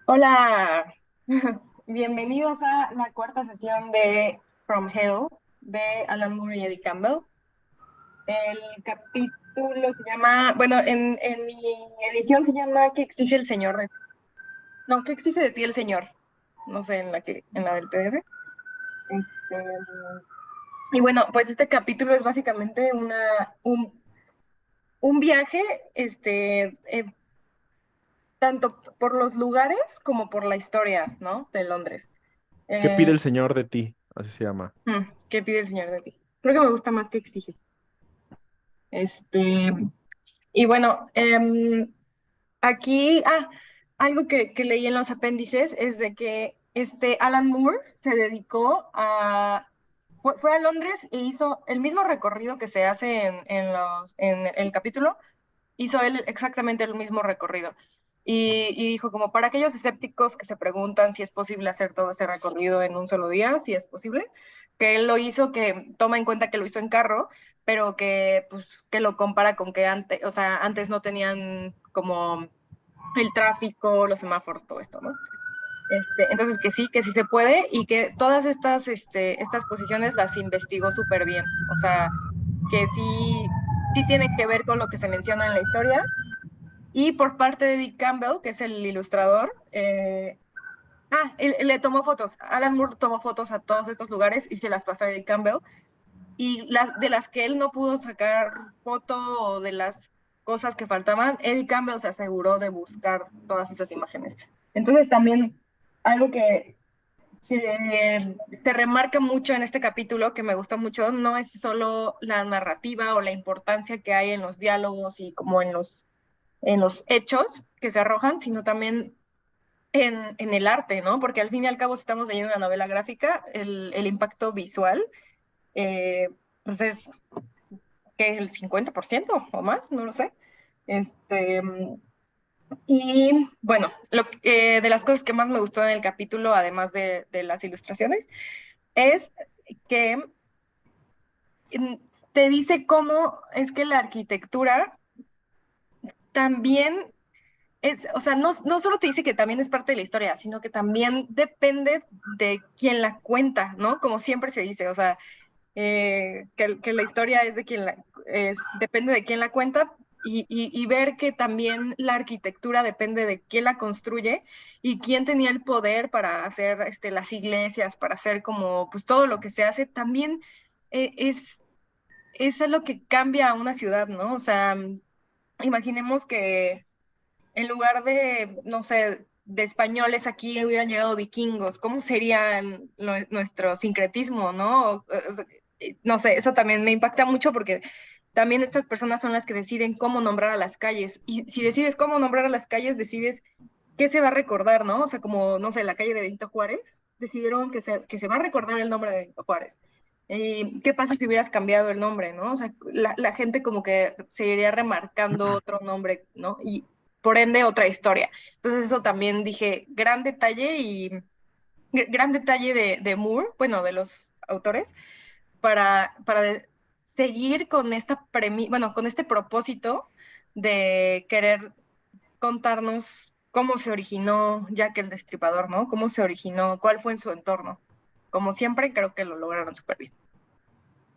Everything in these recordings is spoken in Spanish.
Hola, bienvenidos a la cuarta sesión de From Hell de Alan Moore y Eddie Campbell. El capítulo se llama, bueno, en mi edición se llama ¿Qué exige el Señor de... No, ¿qué exige de ti el Señor? No sé, en la del PDF. Este, y bueno, pues este capítulo es básicamente un viaje, tanto por los lugares como por la historia, ¿no? De Londres. ¿Qué pide Eh, el Señor de ti? Así se llama. ¿Qué pide el Señor de ti? Creo que me gusta más que exige. Este, y bueno, aquí, algo que leí en los apéndices es de que Alan Moore se dedicó fue a Londres e hizo el mismo recorrido que se hace en el capítulo, hizo él exactamente el mismo recorrido. Y dijo, como para aquellos escépticos que se preguntan si es posible hacer todo ese recorrido en un solo día, si es posible, que él lo hizo, que toma en cuenta que lo hizo en carro, pero que, pues, que lo compara con que antes, o sea, antes no tenían como el tráfico, los semáforos, todo esto, ¿no? Entonces que sí se puede y que todas estas posiciones las investigó súper bien. O sea, que sí tiene que ver con lo que se menciona en la historia. Y por parte de Dick Campbell, que es el ilustrador, él le tomó fotos. Alan Moore tomó fotos a todos estos lugares y se las pasó a Dick Campbell. Y de las que él no pudo sacar foto o de las cosas que faltaban, Eddie Campbell se aseguró de buscar todas esas imágenes. Entonces también algo que se remarca mucho en este capítulo, que me gustó mucho, no es solo la narrativa o la importancia que hay en los diálogos y como en los hechos que se arrojan, sino también en el arte, ¿no? Porque al fin y al cabo, si estamos leyendo una novela gráfica, el impacto visual, eh, pues es que es el 50% o más, no lo sé. Este, y bueno, de las cosas que más me gustó en el capítulo, además de las ilustraciones, es que mm, te dice cómo es que la arquitectura también o sea, no solo te dice que también es parte de la historia, sino que también depende de quién la cuenta, ¿no? Como siempre se dice, o sea, que la historia es de depende de quién la cuenta y ver que también la arquitectura depende de quién la construye y quién tenía el poder para hacer las iglesias, para hacer como, pues todo lo que se hace, también es lo que cambia a una ciudad, ¿no? O sea, imaginemos que en lugar de, no sé, de españoles aquí hubieran llegado vikingos, ¿cómo sería nuestro sincretismo, no? O sea, no sé, eso también me impacta mucho porque también estas personas son las que deciden cómo nombrar a las calles. Y si decides cómo nombrar a las calles, decides qué se va a recordar, ¿no? O sea, como, no sé, la calle de Benito Juárez, decidieron que se va a recordar el nombre de Benito Juárez. ¿Qué pasa si hubieras cambiado el nombre, no? O sea, la gente como que seguiría remarcando otro nombre, ¿no? Y por ende otra historia. Entonces eso también dije, gran detalle y gran detalle de Moore, bueno, de los autores, seguir con bueno, con este propósito de querer contarnos cómo se originó Jack el Destripador, ¿no? Cómo se originó, cuál fue en su entorno. Como siempre, creo que lo lograron súper bien.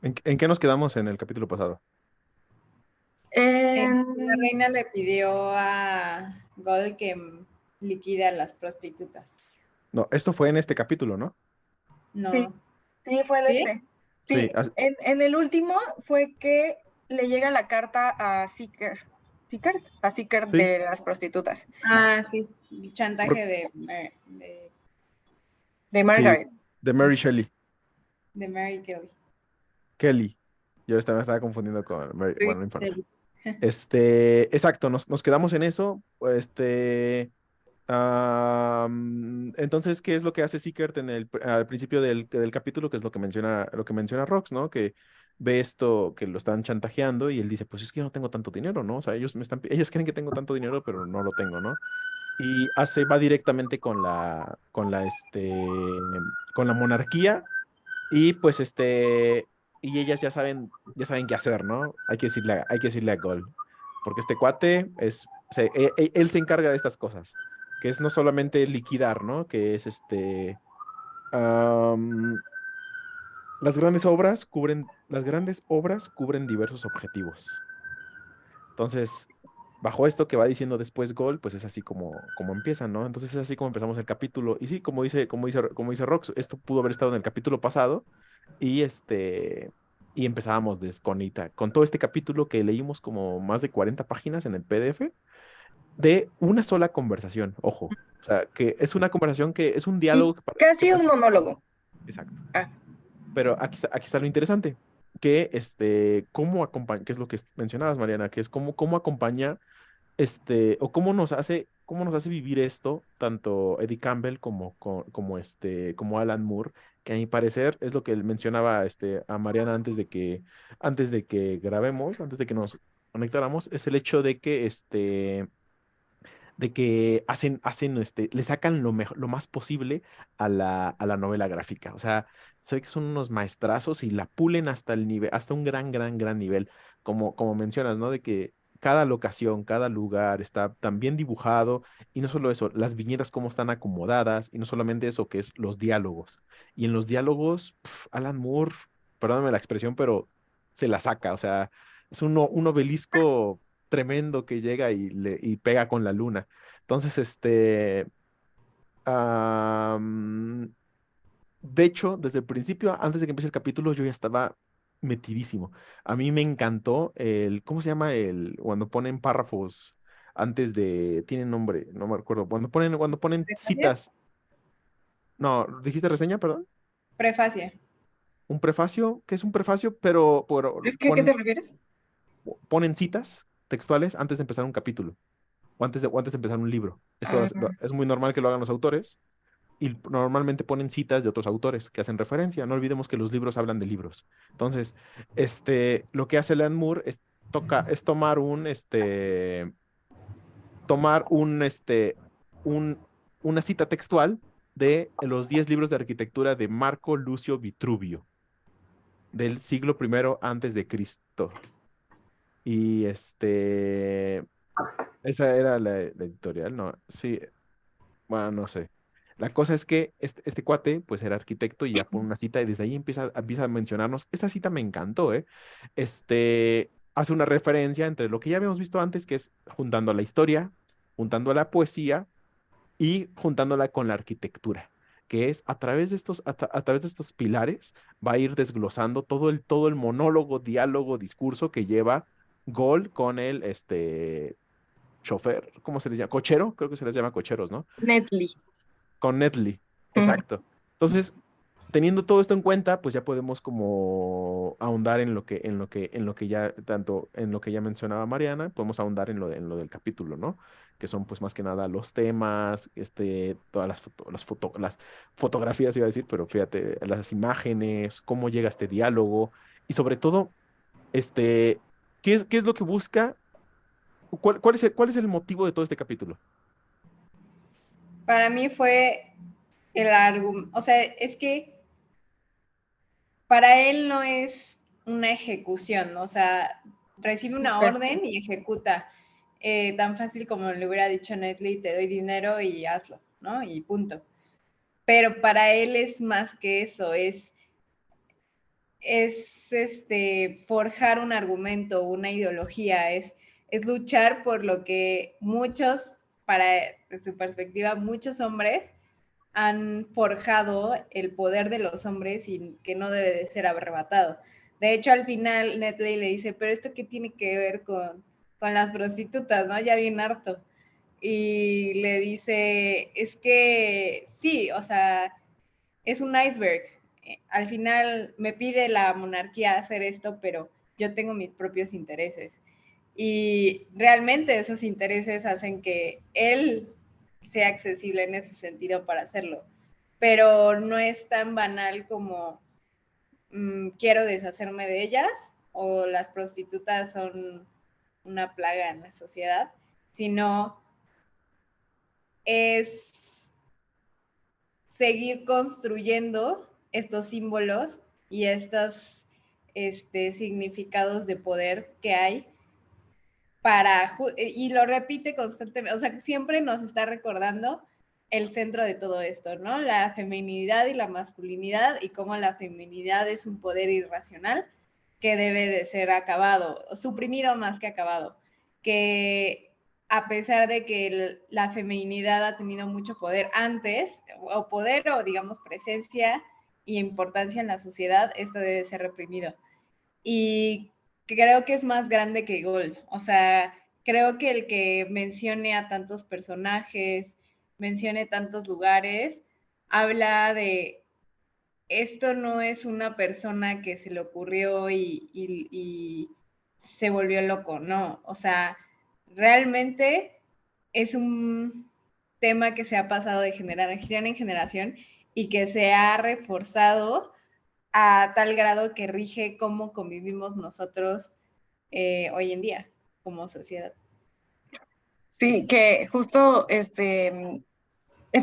¿En qué nos quedamos en el capítulo pasado? La reina le pidió a Gold que liquide a las prostitutas. No, esto fue en este capítulo, ¿no? Sí, No. sí, fue en ¿Sí? este. Sí, Sí, en el último fue que le llega la carta a a Seeker sí, de las prostitutas, Ah, sí. El por- chantaje de sí, Margaret. de Mary Shelley, de Mary Kelly. Kelly. Yo me estaba confundiendo con Mary, Sí, bueno, no importa. Sí. Exacto, nos quedamos en eso. Entonces, ¿qué es lo que hace Seekert al principio del capítulo? Que es lo que menciona Rox, ¿no? Que ve esto, que lo están chantajeando y él dice, pues es que yo no tengo tanto dinero, ¿no? O sea, ellos creen que tengo tanto dinero, pero no lo tengo, ¿no? Y va directamente con la monarquía y pues y ellas ya saben qué hacer, ¿no? Hay que decirle a Gol, porque este cuate él se encarga de estas cosas. que es no solamente liquidar, ¿no? Que es am, las grandes obras cubren diversos objetivos. Entonces, bajo esto que va diciendo después Gol, pues es así como empieza, ¿no? Entonces es así como empezamos el capítulo. Y sí, como dice Rox, esto pudo haber estado en el capítulo pasado y y empezábamos con todo este capítulo que leímos como más de 40 páginas en el PDF de una sola conversación, ojo. O sea, que es una conversación que es un Y diálogo que casi un parece... monólogo. Exacto. Ah, Pero aquí está lo interesante, que cómo acompaña, que es lo que mencionabas, Mariana, que es cómo acompaña, o cómo nos hace vivir esto, tanto Eddie Campbell como Alan Moore, que a mi parecer es lo que él mencionaba, a Mariana antes de que grabemos, antes de que nos conectáramos, es el hecho de que le sacan lo más posible a la novela gráfica. O sea, sé que son unos maestrazos y la pulen hasta el nivel, hasta un gran, gran, gran nivel, como mencionas, ¿no? De que cada locación, cada lugar está tan bien dibujado, y no solo eso, las viñetas cómo están acomodadas, y no solamente eso, que es los diálogos. Y en los diálogos, Alan Moore, perdóname la expresión, pero se la saca. O sea, es un obelisco tremendo que llega y pega con la luna. Entonces, am, de hecho, desde el principio, antes de que empiece el capítulo, yo ya estaba metidísimo. A mí me encantó ¿cómo se llama? Cuando ponen párrafos tienen nombre, no me acuerdo, cuando ponen ¿Prefacio? citas. No, dijiste reseña, perdón. Prefacio. Un prefacio, ¿qué es un prefacio? Pero ¿es que a qué te refieres? ponen citas textuales antes de empezar un capítulo. O antes de empezar un libro. Esto Ah, es muy normal que lo hagan los autores, y normalmente ponen citas de otros autores que hacen referencia. No olvidemos que los libros hablan de libros. Entonces, lo que hace Alan Moore es tomar una cita textual de los 10 libros de arquitectura de Marco Lucio Vitruvio, del siglo I antes de Cristo. Y esa era la editorial, ¿no? Sí, bueno, no sé. La cosa es que este cuate, pues era arquitecto y ya pone una cita y desde ahí empieza a mencionarnos. Esta cita me encantó, ¿eh? Hace una referencia entre lo que ya habíamos visto antes, que es juntando la historia, juntando la poesía y juntándola con la arquitectura, que es a través de estos pilares, va a ir desglosando todo el monólogo, diálogo, discurso que lleva Gol con el chofer, ¿cómo se les llama? Cochero, creo que se les llama cocheros, ¿no? Netly. Con Netley, Ujú. exacto. Entonces, teniendo todo esto en cuenta, pues ya podemos como ahondar en lo que ya, tanto en lo que ya mencionaba Mariana, podemos ahondar en lo del capítulo, ¿no? Que son pues más que nada los temas, todas las fotografías iba a decir, pero fíjate, las imágenes, cómo llega este diálogo, y sobre todo, ¿qué es lo que busca? ¿Cuál es el motivo de todo este capítulo? Para mí fue el argumento, o sea, es que para él no es una ejecución, o sea, recibe una Exacto. orden y ejecuta. Tan fácil como le hubiera dicho a Netflix, te doy dinero y hazlo, ¿no? Y punto. Pero para él es más que eso, es forjar un argumento, una ideología, es luchar por lo que muchos, para de su perspectiva, muchos hombres han forjado el poder de los hombres y que no debe de ser arrebatado. De hecho, al final Netley le dice, pero esto qué tiene que ver con las prostitutas, ¿no? Ya bien harto. Y le dice, es que sí, o sea, es un iceberg. Al final me pide la monarquía hacer esto, pero yo tengo mis propios intereses. Y realmente esos intereses hacen que él sea accesible en ese sentido para hacerlo. Pero no es tan banal como quiero deshacerme de ellas o las prostitutas son una plaga en la sociedad, sino es seguir construyendo estos símbolos y estos significados de poder que hay y lo repite constantemente, o sea, siempre nos está recordando el centro de todo esto, ¿no? La feminidad y la masculinidad y cómo la feminidad es un poder irracional que debe de ser acabado, suprimido más que acabado, que a pesar de que la feminidad ha tenido mucho poder antes, o poder o digamos presencia y importancia en la sociedad, esto debe ser reprimido. Y creo que es más grande que Gol, o sea, creo que el que mencione a tantos personajes, mencione tantos lugares, habla de esto no es una persona que se le ocurrió y se volvió loco, no, o sea, realmente es un tema que se ha pasado de generación en generación y que se ha reforzado a tal grado que rige cómo convivimos nosotros hoy en día como sociedad. Sí, que justo es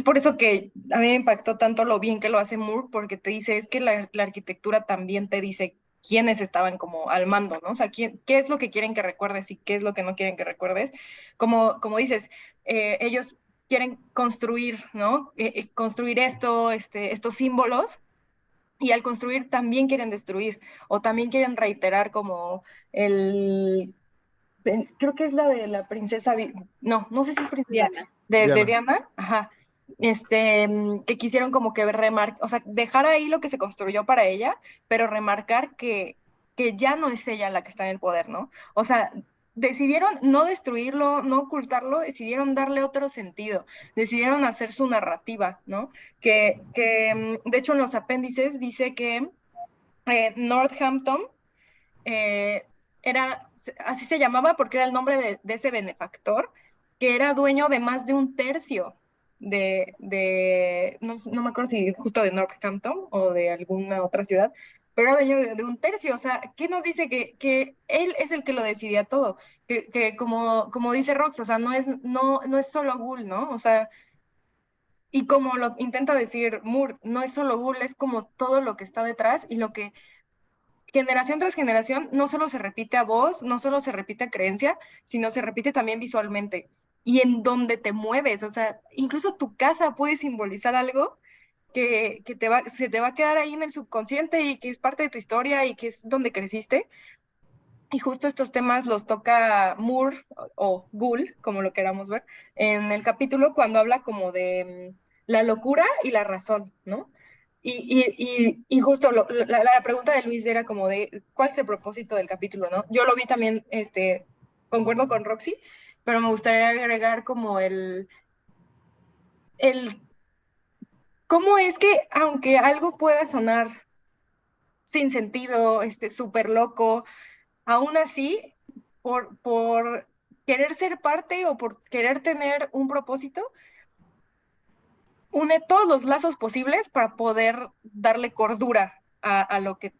por eso que a mí me impactó tanto lo bien que lo hace Moore, porque te dice, es que la arquitectura también te dice quiénes estaban como al mando, ¿no? O sea, qué es lo que quieren que recuerdes y qué es lo que no quieren que recuerdes. Como dices, ellos quieren construir, ¿no? Construir estos símbolos. Y al construir también quieren destruir o también quieren reiterar como el, creo que es la de la princesa, no, no sé si es princesa, Diana. de Diana. Diana, ajá, que quisieron como que remarcar, o sea, dejar ahí lo que se construyó para ella, pero remarcar que ya no es ella la que está en el poder, ¿no? O sea, decidieron no destruirlo, no ocultarlo, decidieron darle otro sentido, decidieron hacer su narrativa, ¿no? De hecho en los apéndices dice que Northampton eh, así se llamaba porque era el nombre de ese benefactor, que era dueño de más de un tercio no me acuerdo si justo de Northampton o de alguna otra ciudad, pero era dueño de un tercio. O sea, ¿qué nos dice? Que él es el que lo decidía todo, que como dice Rox, o sea, no es solo Ghoul, ¿no? O sea, y como lo intenta decir Moore, no es solo Ghoul, es como todo lo que está detrás y lo que generación tras generación no solo se repite a voz, no solo se repite a creencia, sino se repite también visualmente y en donde te mueves. O sea, incluso tu casa puede simbolizar algo se te va a quedar ahí en el subconsciente y que es parte de tu historia y que es donde creciste. Y justo estos temas los toca Moore o Gould, como lo queramos ver, en el capítulo cuando habla como de la locura y la razón, ¿no? Y justo la pregunta de Luis era como de, ¿cuál es el propósito del capítulo, no? Yo lo vi también, concuerdo con Roxy, pero me gustaría agregar como el, cómo es que aunque algo pueda sonar sin sentido, súper loco, aún así, por querer ser parte o por querer tener un propósito, une todos los lazos posibles para poder darle cordura a lo que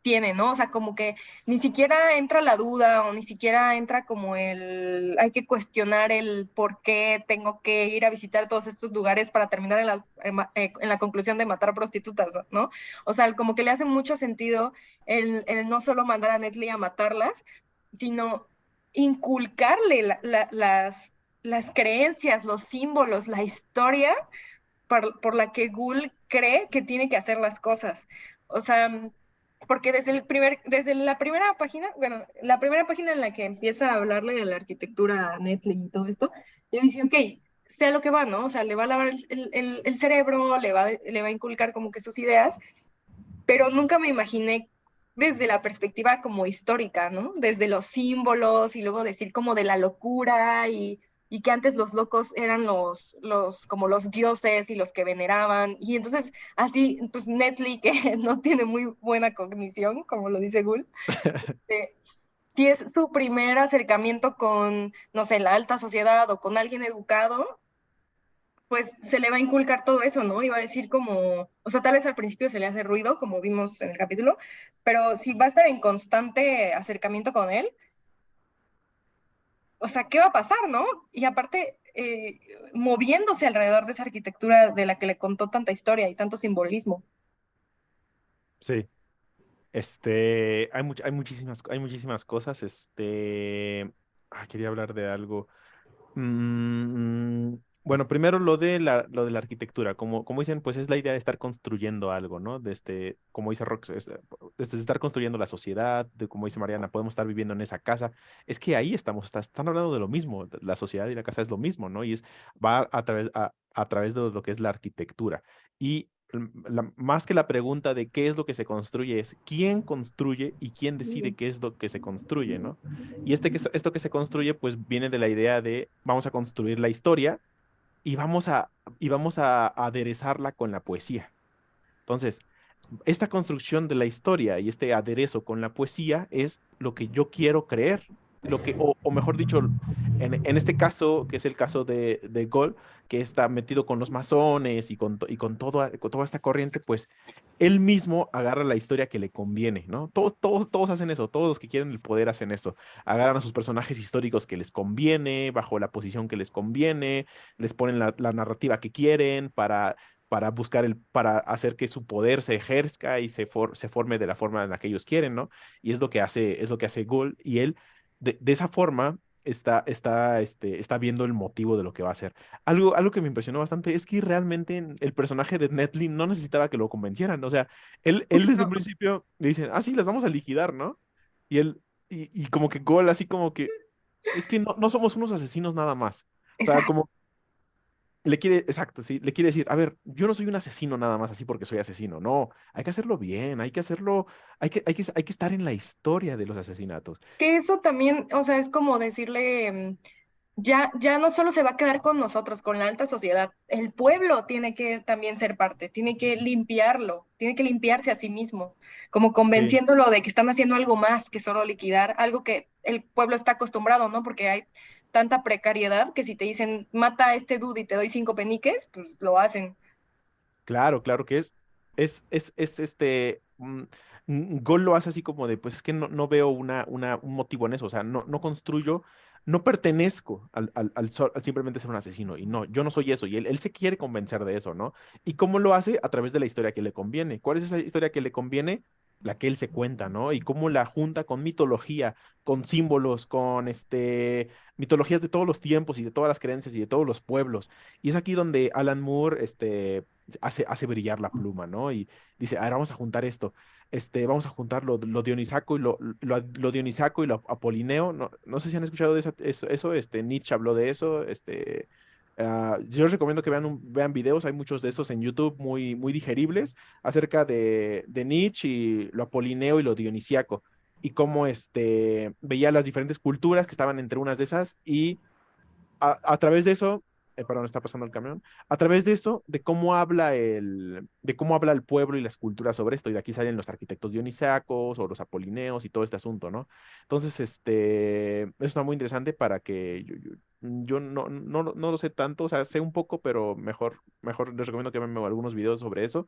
tiene, ¿no? O sea, como que ni siquiera entra la duda o ni siquiera entra como hay que cuestionar el por qué tengo que ir a visitar todos estos lugares para terminar en la conclusión de matar prostitutas, ¿no? O sea, como que le hace mucho sentido el no solo mandar a Netley a matarlas, sino inculcarle las creencias, los símbolos, la historia por la que Ghoul cree que tiene que hacer las cosas. O sea, porque desde la primera página, bueno, la primera página en la que empieza a hablarle de la arquitectura a Netflix y todo esto, yo dije, ok, sé a lo que va, ¿no? O sea, le va a lavar el cerebro, le va a inculcar como que sus ideas, pero nunca me imaginé desde la perspectiva como histórica, ¿no? Desde los símbolos y luego decir como de la locura y que antes los locos eran como los dioses y los que veneraban. Y entonces así, pues Netley, que no tiene muy buena cognición, como lo dice Gould, eh, si es su primer acercamiento con, no sé, la alta sociedad o con alguien educado, pues se le va a inculcar todo eso, ¿no? Y va a decir como, o sea, tal vez al principio se le hace ruido, como vimos en el capítulo, pero si va a estar en constante acercamiento con él, o sea, ¿qué va a pasar, no? Y aparte, moviéndose alrededor de esa arquitectura de la que le contó tanta historia y tanto simbolismo. Sí, hay muchísimas cosas, Quería hablar de algo. Mm, bueno, primero lo de la arquitectura. Como dicen, pues es la idea de estar construyendo algo, ¿no? Como dice Rox, desde estar construyendo la sociedad, de como dice Mariana, podemos estar viviendo en esa casa. Es que ahí están hablando de lo mismo. La sociedad y la casa es lo mismo, ¿no? Y va a través de lo que es la arquitectura. Y más que la pregunta de qué es lo que se construye, es quién construye y quién decide qué es lo que se construye, ¿no? Y esto que se construye, pues viene de la idea de vamos a construir la historia y vamos a aderezarla con la poesía. Entonces, esta construcción de la historia y este aderezo con la poesía es lo que yo quiero creer. O mejor dicho, en este caso, que es el caso de Gold, que está metido con los masones y con toda esta corriente, pues él mismo agarra la historia que le conviene, ¿no? Todos hacen eso, todos los que quieren el poder hacen eso. Agarran a sus personajes históricos que les conviene, bajo la posición que les conviene, les ponen la narrativa que quieren para hacer que su poder se ejerzca y se forme de la forma en la que ellos quieren, ¿no? Y es lo que hace Ghoul, y él, de esa forma, está viendo el motivo de lo que va a hacer. Algo que me impresionó bastante es que realmente el personaje de Netlin no necesitaba que lo convencieran, o sea, él desde un No, principio le dicen, sí, las vamos a liquidar, ¿no? Y él, y como que Ghoul así como que, es que no somos unos asesinos nada más. O sea, exacto. como exacto, sí, le quiere decir, a ver, yo no soy un asesino nada más así porque soy asesino, no, hay que hacerlo bien, hay que hacerlo, hay que estar en la historia de los asesinatos. Que eso también, o sea, es como decirle, ya no solo se va a quedar con nosotros, con la alta sociedad, el pueblo tiene que también ser parte, tiene que limpiarlo, tiene que limpiarse a sí mismo, como Sí, convenciéndolo de que están haciendo algo más que solo liquidar, algo que el pueblo está acostumbrado, ¿no? Porque hay tanta precariedad que si te dicen, mata a este dude y te doy 5 peniques, pues lo hacen. claro que es Gol lo hace así como de, pues es que no veo un motivo en eso, o sea, no construyo, no pertenezco al simplemente ser un asesino, y no, yo no soy eso, y él se quiere convencer de eso, ¿no? ¿Y cómo lo hace? A través de la historia que le conviene. ¿Cuál es esa historia que le conviene? La que él se cuenta, ¿no? Y cómo la junta con mitología, con símbolos, con mitologías de todos los tiempos y de todas las creencias y de todos los pueblos. Y es aquí donde Alan Moore, hace brillar la pluma, ¿no? Y dice, a ver, vamos a juntar esto. Vamos a juntar lo dionisiaco y lo dionisiaco y lo apolineo. No sé si han escuchado de eso, Nietzsche habló de eso. Yo les recomiendo que vean videos, hay muchos de esos en YouTube muy digeribles acerca de Nietzsche y lo apolineo y lo dionisiaco. Y cómo veía las diferentes culturas que estaban entre unas de esas, y a través de eso, perdón, está pasando el camión, a través de eso, de cómo habla el pueblo y las culturas sobre esto, y de aquí salen los arquitectos dionisíacos o los apolineos y todo este asunto, ¿no? Entonces, es una muy interesante para que yo no lo sé tanto, o sea, sé un poco, pero mejor les recomiendo que vean algunos videos sobre eso,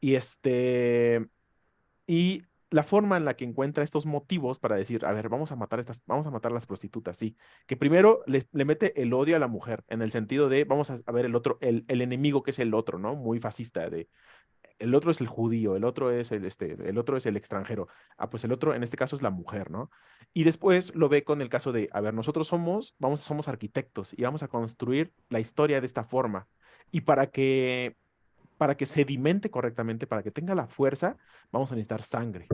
y y la forma en la que encuentra estos motivos para decir, a ver, vamos a matar a las prostitutas, sí. Que primero le mete el odio a la mujer, en el sentido de, vamos a ver el otro, el enemigo que es el otro, ¿no? Muy fascista, el otro es el judío, el otro es el extranjero. Pues el otro, en este caso, es la mujer, ¿no? Y después lo ve con el caso de, a ver, nosotros somos arquitectos y vamos a construir la historia de esta forma. Y para que sedimente correctamente, para que tenga la fuerza, vamos a necesitar sangre.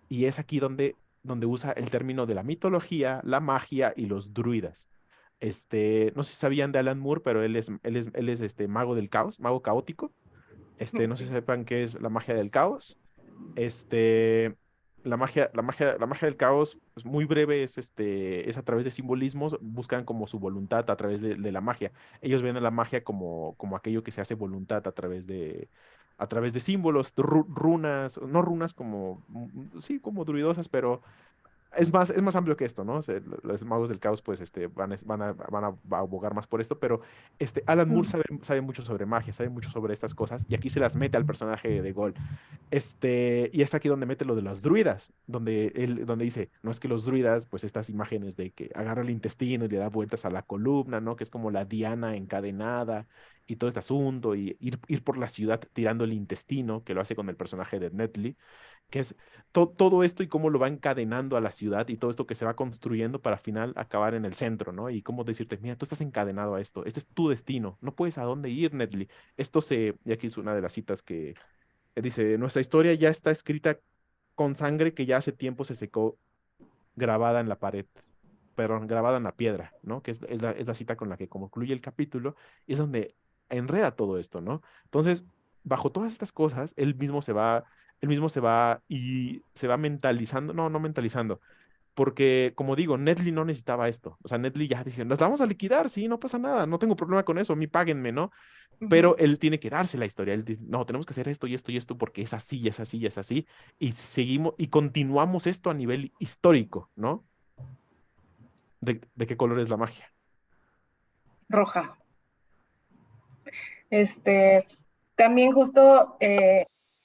Y es aquí donde usa el término de la mitología, la magia y los druidas. No sé si sabían de Alan Moore, pero él es mago del caos, mago caótico. No sé si sepan qué es la magia del caos. Este, la magia del caos es muy breve, es a través de simbolismos, buscan como su voluntad a través de la magia. Ellos ven a la magia como aquello que se hace voluntad a través de símbolos, runas, no runas como, sí, como druidosas, pero es más amplio que esto, ¿no? O sea, los magos del caos, pues, van a abogar más por esto, pero Alan Moore sabe mucho sobre magia, sabe mucho sobre estas cosas, y aquí se las mete al personaje de Gol. Y es aquí donde mete lo de las druidas, donde dice, no es que los druidas, pues estas imágenes de que agarra el intestino y le da vueltas a la columna, ¿no? Que es como la diana encadenada y todo este asunto, y ir por la ciudad tirando el intestino, que lo hace con el personaje de Netley. que es todo esto y cómo lo va encadenando a la ciudad y todo esto que se va construyendo para al final acabar en el centro, ¿no? Y cómo decirte, mira, tú estás encadenado a esto, este es tu destino, no puedes a dónde ir, Nedley. Y aquí es una de las citas que dice, nuestra historia ya está escrita con sangre que ya hace tiempo se secó grabada en la pared, pero grabada en la piedra, ¿no? Que es la cita con la que concluye el capítulo y es donde enreda todo esto, ¿no? Entonces, bajo todas estas cosas, él mismo se va mentalizando, no mentalizando, porque como digo, Netley no necesitaba esto, o sea, Netley ya dice, nos vamos a liquidar, sí, no pasa nada, no tengo problema con eso, a mí páguenme, ¿no? Ujú. Pero él tiene que darse la historia. Él dice, no, tenemos que hacer esto y esto y esto porque es así, es así, es así. Y seguimos y continuamos esto a nivel histórico, ¿no? ¿De qué color es la magia? Roja. Este, también justo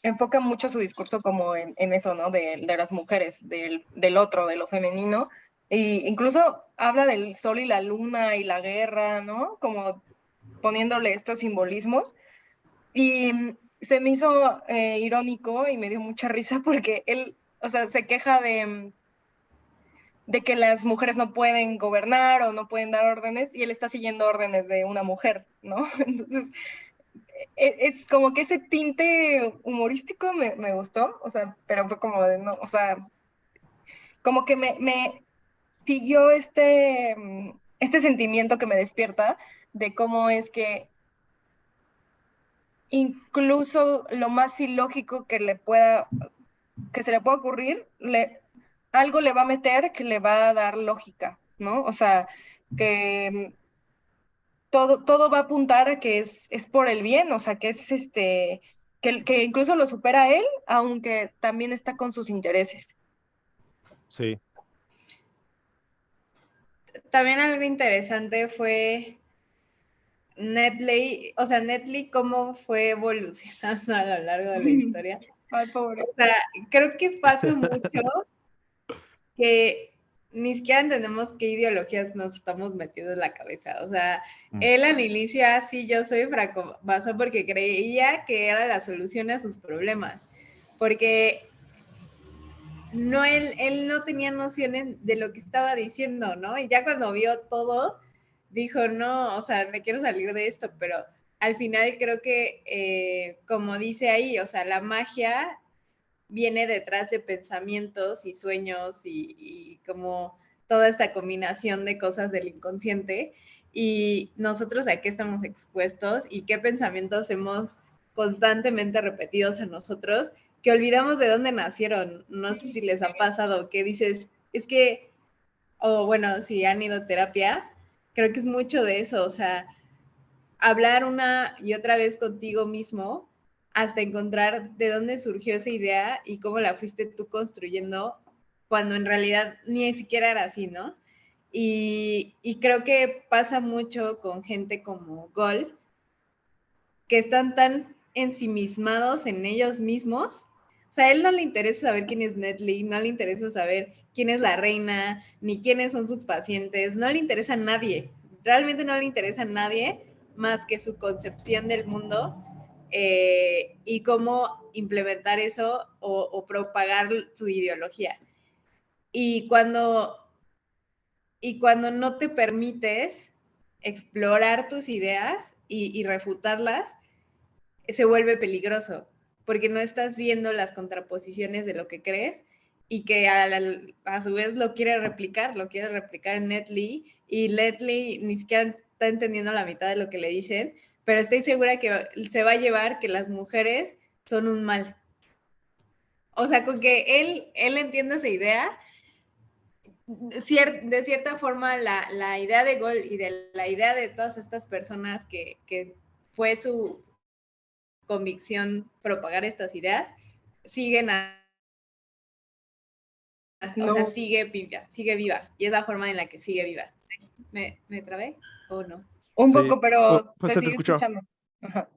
enfoca mucho su discurso como en eso, ¿no? De las mujeres, del otro, de lo femenino. Y incluso habla del sol y la luna y la guerra, ¿no? Como poniéndole estos simbolismos. Y se me hizo irónico y me dio mucha risa porque él, o sea, se queja de que las mujeres no pueden gobernar o no pueden dar órdenes y él está siguiendo órdenes de una mujer, ¿no? Entonces, es como que ese tinte humorístico me gustó, o sea, pero fue como de, no, o sea, como que me siguió este sentimiento que me despierta de cómo es que incluso lo más ilógico que se le pueda ocurrir, algo le va a meter que le va a dar lógica, ¿no? O sea, que todo va a apuntar a que es por el bien, o sea, que es que incluso lo supera a él, aunque también está con sus intereses. Sí, También algo interesante fue Netley, o sea, Netley cómo fue evolucionando a lo largo de la historia. Ay, pobre. O sea, creo que pasa mucho que ni siquiera entendemos qué ideologías nos estamos metiendo en la cabeza. O sea, mm, él al inicio así, yo soy fracaso porque creía que era la solución a sus problemas. Porque no, él no tenía nociones de lo que estaba diciendo, ¿no? Y ya cuando vio todo, dijo, no, o sea, me quiero salir de esto, pero al final creo que, como dice ahí, o sea, la magia viene detrás de pensamientos y sueños y como toda esta combinación de cosas del inconsciente. Y nosotros a qué estamos expuestos y qué pensamientos hemos constantemente repetidos en nosotros que olvidamos de dónde nacieron. No sé si les ha pasado que dices, es que, o bueno, si han ido a terapia, creo que es mucho de eso, o sea, hablar una y otra vez contigo mismo hasta encontrar de dónde surgió esa idea y cómo la fuiste tú construyendo cuando en realidad ni siquiera era así, ¿no? Y creo que pasa mucho con gente como Gol, que están tan ensimismados en ellos mismos. O sea, a él no le interesa saber quién es Netley, no le interesa saber quién es la reina, ni quiénes son sus pacientes, no le interesa a nadie. Realmente no le interesa a nadie más que su concepción del mundo y cómo implementar eso o propagar su ideología. Y cuando, y cuando no te permites explorar tus ideas y refutarlas, se vuelve peligroso, porque no estás viendo las contraposiciones de lo que crees y que a su vez lo quiere replicar en Netley y Netley ni siquiera está entendiendo la mitad de lo que le dicen, pero estoy segura que se va a llevar que las mujeres son un mal. O sea, con que él entienda esa idea, de cierta forma la idea de Gol y de la idea de todas estas personas que fue su convicción propagar estas ideas, siguen o sea, No, sigue viva, y es la forma en la que sigue viva. ¿Me trabé o no? un sí, poco, pero pues te se te sigo escuchó. escuchando. Ajá.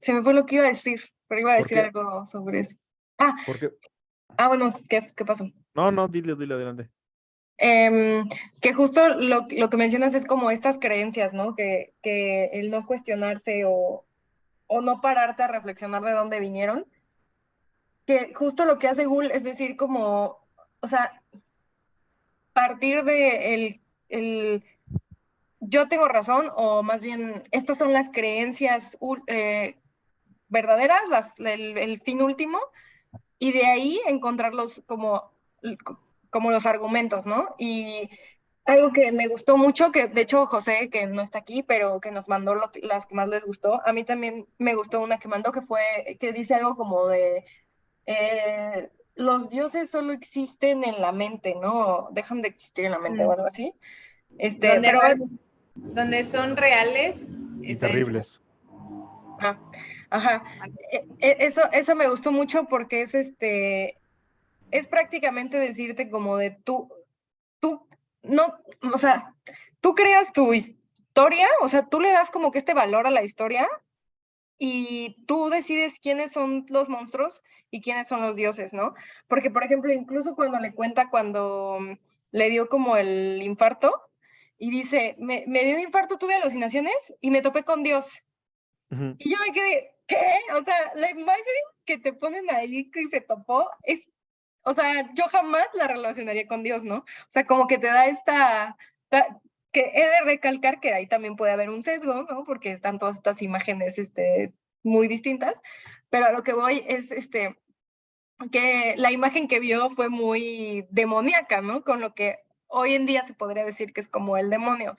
Se me fue lo que iba a decir, pero iba a ¿Por decir qué? algo sobre eso. Ah, Porque, bueno, ¿qué pasó? no, dile adelante. Em, que justo lo que mencionas es como estas creencias, ¿no? Que el no cuestionarse o no pararte a reflexionar de dónde vinieron, que justo lo que hace Ghoul es decir como, o sea, partir de el yo tengo razón, o más bien, estas son las creencias verdaderas, el fin último, y de ahí encontrarlos como los argumentos, ¿no? Y algo que me gustó mucho, que de hecho José, que no está aquí, pero que nos mandó las que más les gustó, a mí también me gustó una que mandó que dice algo como de, los dioses solo existen en la mente, ¿no? Dejan de existir en la mente o algo así. Donde, Pero donde son reales, Y esa es. terribles. ajá, ajá. Eso me gustó mucho porque es prácticamente decirte como de tú, no, o sea, tú creas tu historia, o sea, tú le das como que este valor a la historia y tú decides quiénes son los monstruos y quiénes son los dioses, ¿no? Porque, por ejemplo, incluso cuando le cuenta cuando le dio como el infarto y dice, me dio un infarto, tuve alucinaciones y me topé con Dios. Ujú. Y yo me quedé, ¿qué? O sea, la imagen que te ponen ahí que se topó o sea, yo jamás la relacionaría con Dios, ¿no? O sea, como que te da que he de recalcar que ahí también puede haber un sesgo, ¿no? Porque están todas estas imágenes, muy distintas, pero a lo que voy es, que la imagen que vio fue muy demoníaca, ¿no? Con lo que hoy en día se podría decir que es como el demonio.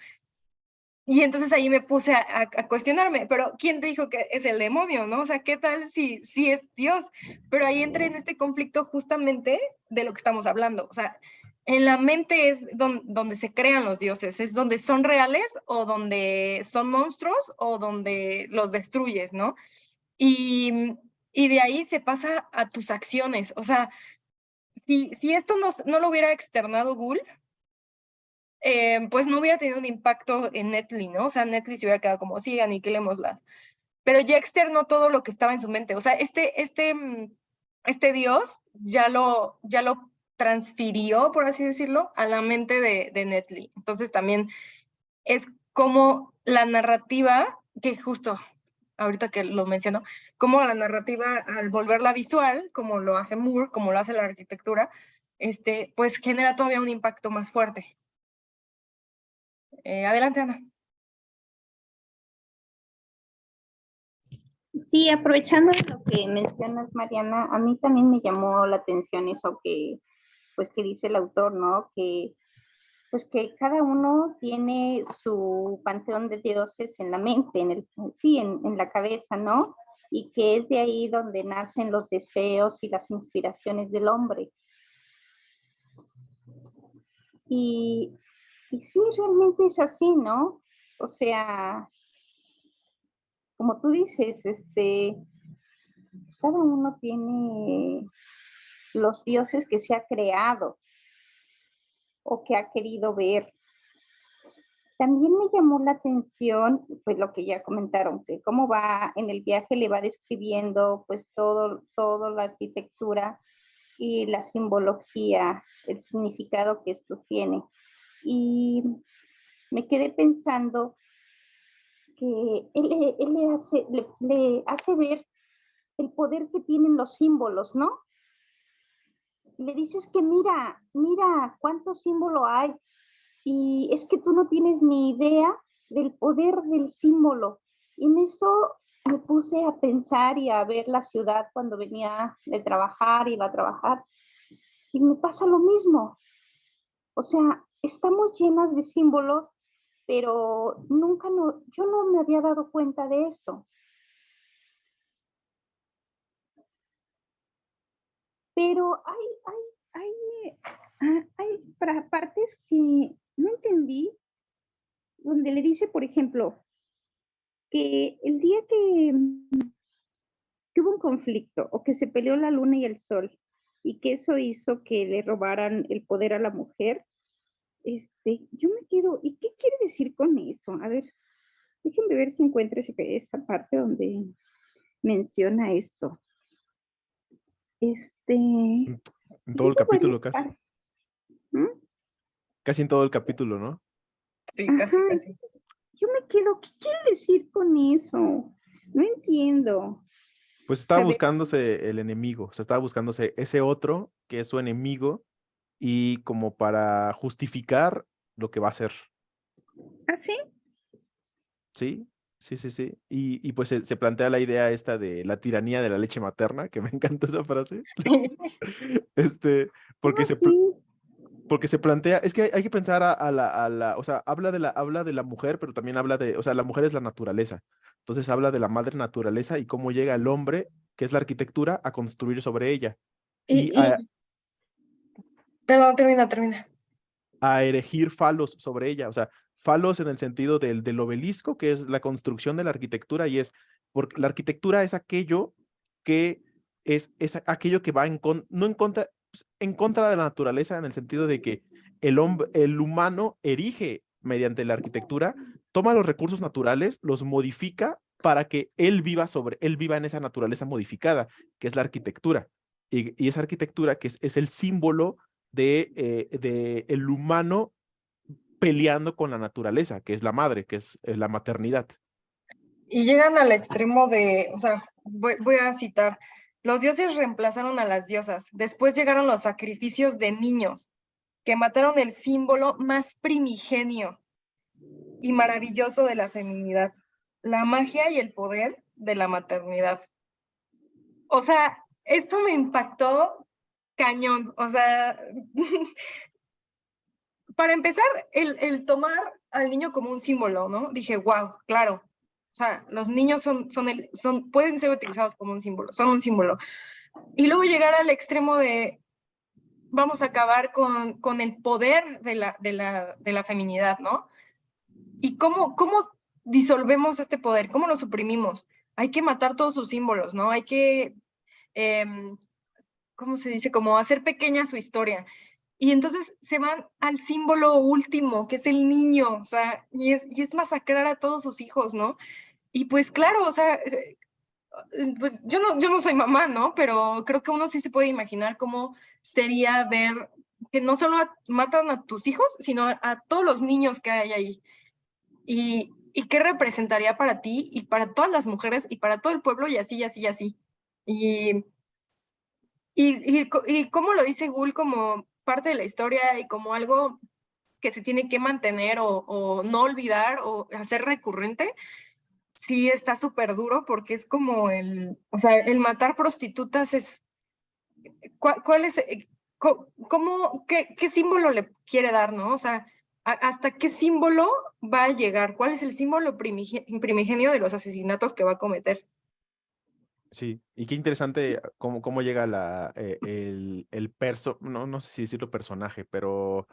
Y entonces ahí me puse a cuestionarme, pero ¿quién te dijo que es el demonio, no? O sea, ¿qué tal si es Dios? Pero ahí entré en este conflicto justamente de lo que estamos hablando. O sea, en la mente es donde se crean los dioses, es donde son reales o donde son monstruos o donde los destruyes, ¿no? Y, y de ahí se pasa a tus acciones. O sea, si esto no lo hubiera externado Google, pues no hubiera tenido un impacto en Netly, ¿no? O sea, Netly se hubiera quedado como, sí, aniquilémosla. Pero ya externó todo lo que estaba en su mente. O sea, este Dios ya lo transfirió, por así decirlo, a la mente de Netly. Entonces también es como la narrativa, que justo ahorita que lo menciono, como la narrativa al volverla visual, como lo hace Moore, como lo hace la arquitectura, pues genera todavía un impacto más fuerte. Adelante, Ana. Sí, aprovechando de lo que mencionas, Mariana, a mí también me llamó la atención eso pues, que dice el autor, ¿no? Pues que cada uno tiene su panteón de dioses en la mente, en la cabeza, ¿no? Y que es de ahí donde nacen los deseos y las inspiraciones del hombre. Y sí, realmente es así, ¿no? O sea, como tú dices, cada uno tiene los dioses que se ha creado o que ha querido ver. También me llamó la atención, pues lo que ya comentaron, que cómo va en el viaje, le va describiendo pues todo la arquitectura y la simbología, el significado que esto tiene. Y me quedé pensando que él le hace ver el poder que tienen los símbolos, ¿no? Le dices que mira cuántos símbolos hay, y es que tú no tienes ni idea del poder del símbolo. Y en eso me puse a pensar y a ver la ciudad cuando venía de trabajar, iba a trabajar, y me pasa lo mismo. O sea, estamos llenas de símbolos, pero yo no me había dado cuenta de eso. Pero hay partes que no entendí, donde le dice, por ejemplo, que el día que hubo un conflicto o que se peleó la luna y el sol y que eso hizo que le robaran el poder a la mujer, yo me quedo, ¿y qué quiere decir con eso? A ver, déjenme ver si encuentro esa parte donde menciona esto. En todo el Digo capítulo varias casi. partes. ¿Mm? Casi en todo el capítulo, ¿no? Sí, Ajá, casi, casi. yo me quedo, ¿qué quiere decir con eso? No entiendo. Pues estaba Se ve buscándose el enemigo, o sea, estaba buscándose ese otro que es su enemigo y como para justificar lo que va a hacer, así. ¿sí? Sí, sí, sí. Y pues se plantea la idea esta de la tiranía de la leche materna, que me encanta esa frase. Este, porque Oh, se, sí. porque se plantea, es que hay que pensar o sea, habla de la mujer, pero también habla de, o sea, la mujer es la naturaleza. Entonces habla de la madre naturaleza y cómo llega el hombre, que es la arquitectura, a construir sobre ella y Y, perdón, termina. a erigir falos sobre ella. O sea, falos en el sentido del obelisco, que es la construcción de la arquitectura, y es, porque la arquitectura es aquello que es aquello que va no en contra de la naturaleza, en el sentido de que el humano erige mediante la arquitectura, toma los recursos naturales, los modifica para que él viva en esa naturaleza modificada, que es la arquitectura. Y esa arquitectura que es el símbolo de el humano peleando con la naturaleza, que es la madre, que es la maternidad. y llegan al extremo de, o sea, voy a citar, los dioses reemplazaron a las diosas, después llegaron los sacrificios de niños, que mataron el símbolo más primigenio y maravilloso de la feminidad, la magia y el poder de la maternidad. O sea, eso me impactó cañón. O sea, para empezar, el tomar al niño como un símbolo, ¿no? Dije, wow, claro. O sea, los niños pueden ser utilizados como un símbolo, son un símbolo. Y luego llegar al extremo de vamos a acabar con el poder de la feminidad, ¿no? ¿Y cómo disolvemos este poder? ¿Cómo lo suprimimos? Hay que matar todos sus símbolos, ¿no? Hay que, ¿cómo se dice? Como hacer pequeña su historia. Y entonces se van al símbolo último, que es el niño, o sea, y es masacrar a todos sus hijos, ¿no? Y pues claro, o sea, pues yo no soy mamá, ¿no? Pero creo que uno sí se puede imaginar cómo sería ver que no solo matan a tus hijos, sino a todos los niños que hay ahí. Y qué representaría para ti y para todas las mujeres y para todo el pueblo y así, y así, y así. Y, y cómo lo dice Gul como parte de la historia y como algo que se tiene que mantener o no olvidar o hacer recurrente, sí está súper duro porque es como o sea, el matar prostitutas es, ¿cuál es, qué símbolo le quiere dar, ¿no? O sea, ¿hasta qué símbolo va a llegar? ¿Cuál es el símbolo primigenio de los asesinatos que va a cometer? Sí, y qué interesante cómo llega no sé si decirlo personaje, pero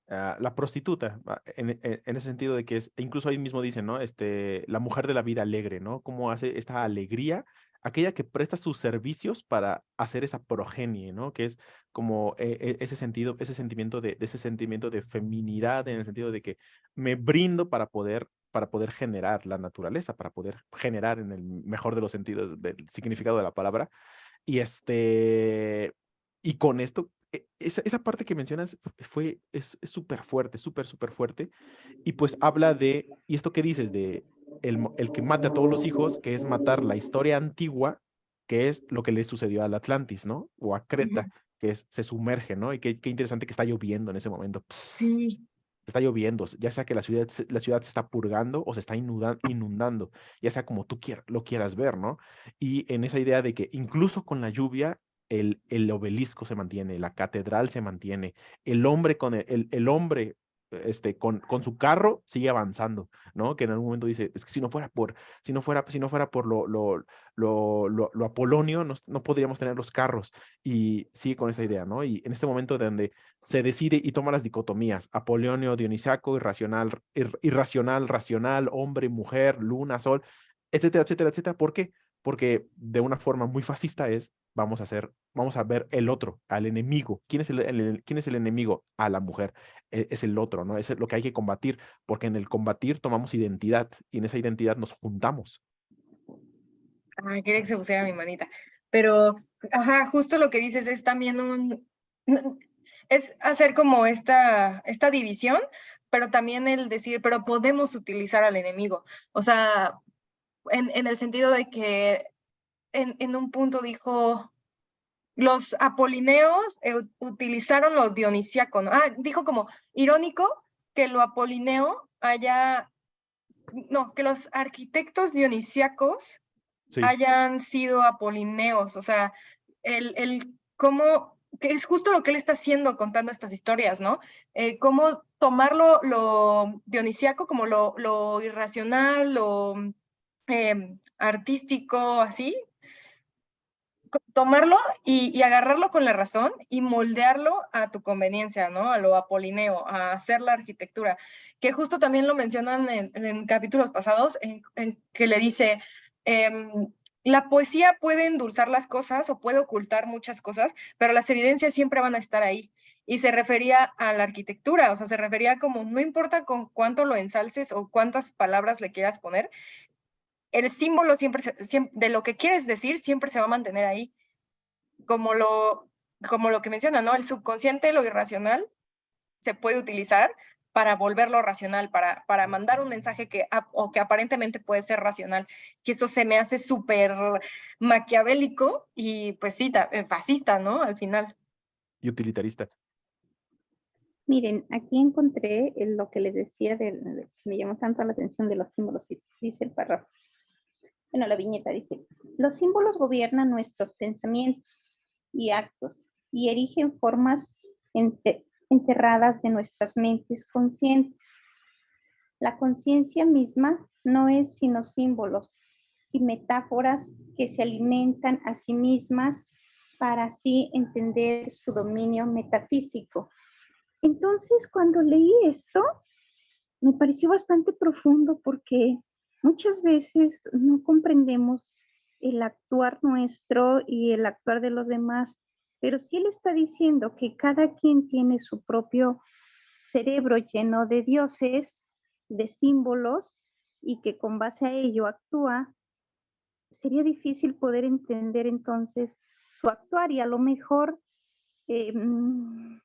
la prostituta, en ese sentido de que incluso ahí mismo dicen, ¿no? La mujer de la vida alegre, ¿no? Cómo hace esta alegría, aquella que presta sus servicios para hacer esa progenie, ¿no? Que es como ese sentido, ese sentimiento de feminidad, en el sentido de que me brindo para poder generar la naturaleza, para poder generar en el mejor de los sentidos del significado de la palabra. Y y con esto, esa parte que mencionas es súper fuerte, súper fuerte. Y pues habla y esto que dices, de el que mate a todos los hijos, que es matar la historia antigua, que es lo que le sucedió al Atlantis, ¿no? O a Creta, que se sumerge, ¿no? Y qué interesante que está lloviendo en ese momento. Sí. Está lloviendo, ya sea que la ciudad se está purgando o se está inundando, ya sea como tú lo quieras ver, ¿no? Y en esa idea de que incluso con la lluvia, el obelisco se mantiene, la catedral se mantiene, el hombre el hombre con su carro sigue avanzando, ¿no? Que en algún momento dice, es que si no fuera por lo apolonio, no podríamos tener los carros. Y sigue con esa idea, ¿no? Y en este momento donde se decide y toma las dicotomías, Apolonio, Dionisiaco, irracional, racional, hombre, mujer, luna, sol, etcétera, etcétera, etcétera. ¿Por qué? Porque de una forma muy fascista vamos a ver el otro, al enemigo. ¿Quién es quién es el enemigo? A la mujer. Es el otro, ¿no? Es lo que hay que combatir, porque en el combatir tomamos identidad y en esa identidad nos juntamos. Ay, quería que se pusiera mi manita. Pero, ajá, justo lo que dices es también es hacer como esta división, pero también el decir, pero podemos utilizar al enemigo. O sea, en el sentido de que en un punto dijo, los apolineos utilizaron lo dionisíaco, ¿no? Dijo como irónico que lo apolineo no, que los arquitectos dionisíacos Sí, hayan sido apolineos, o sea, cómo, que es justo lo que él está haciendo contando estas historias, ¿no? Cómo tomarlo lo dionisíaco como lo irracional, lo artístico, así, tomarlo y agarrarlo con la razón y moldearlo a tu conveniencia, ¿no? A lo apolineo, a hacer la arquitectura, que justo también lo mencionan en capítulos pasados, en que le dice, la poesía puede endulzar las cosas o puede ocultar muchas cosas, pero las evidencias siempre van a estar ahí. Y se refería a la arquitectura, o sea, se refería como, no importa con cuánto lo ensalces o cuántas palabras le quieras poner, el símbolo siempre, de lo que quieres decir siempre se va a mantener ahí, como lo que menciona, ¿no? El subconsciente, lo irracional, se puede utilizar para volverlo racional, para mandar un mensaje o que aparentemente puede ser racional, que eso se me hace súper maquiavélico y pues sí, fascista, ¿no? Al final. y utilitarista. Miren, aquí encontré lo que les decía, me llamó tanto la atención de los símbolos, dice el párrafo. Bueno, la viñeta dice, los símbolos gobiernan nuestros pensamientos y actos y erigen formas enterradas de nuestras mentes conscientes. La conciencia misma no es sino símbolos y metáforas que se alimentan a sí mismas para así entender su dominio metafísico. Entonces, cuando leí esto, me pareció bastante profundo porque muchas veces no comprendemos el actuar nuestro y el actuar de los demás, pero si él está diciendo que cada quien tiene su propio cerebro lleno de dioses, de símbolos, y que con base a ello actúa, sería difícil poder entender entonces su actuar y a lo mejor él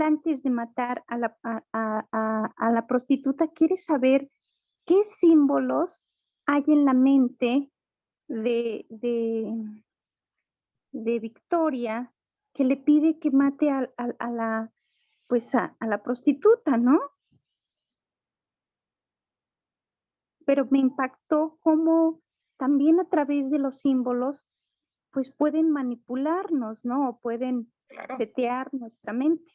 antes de matar a la prostituta quiere saber qué símbolos hay en la mente de Victoria que le pide que mate a la prostituta, ¿no? Pero me impactó cómo también a través de los símbolos pues pueden manipularnos, ¿no? O pueden setear nuestra mente.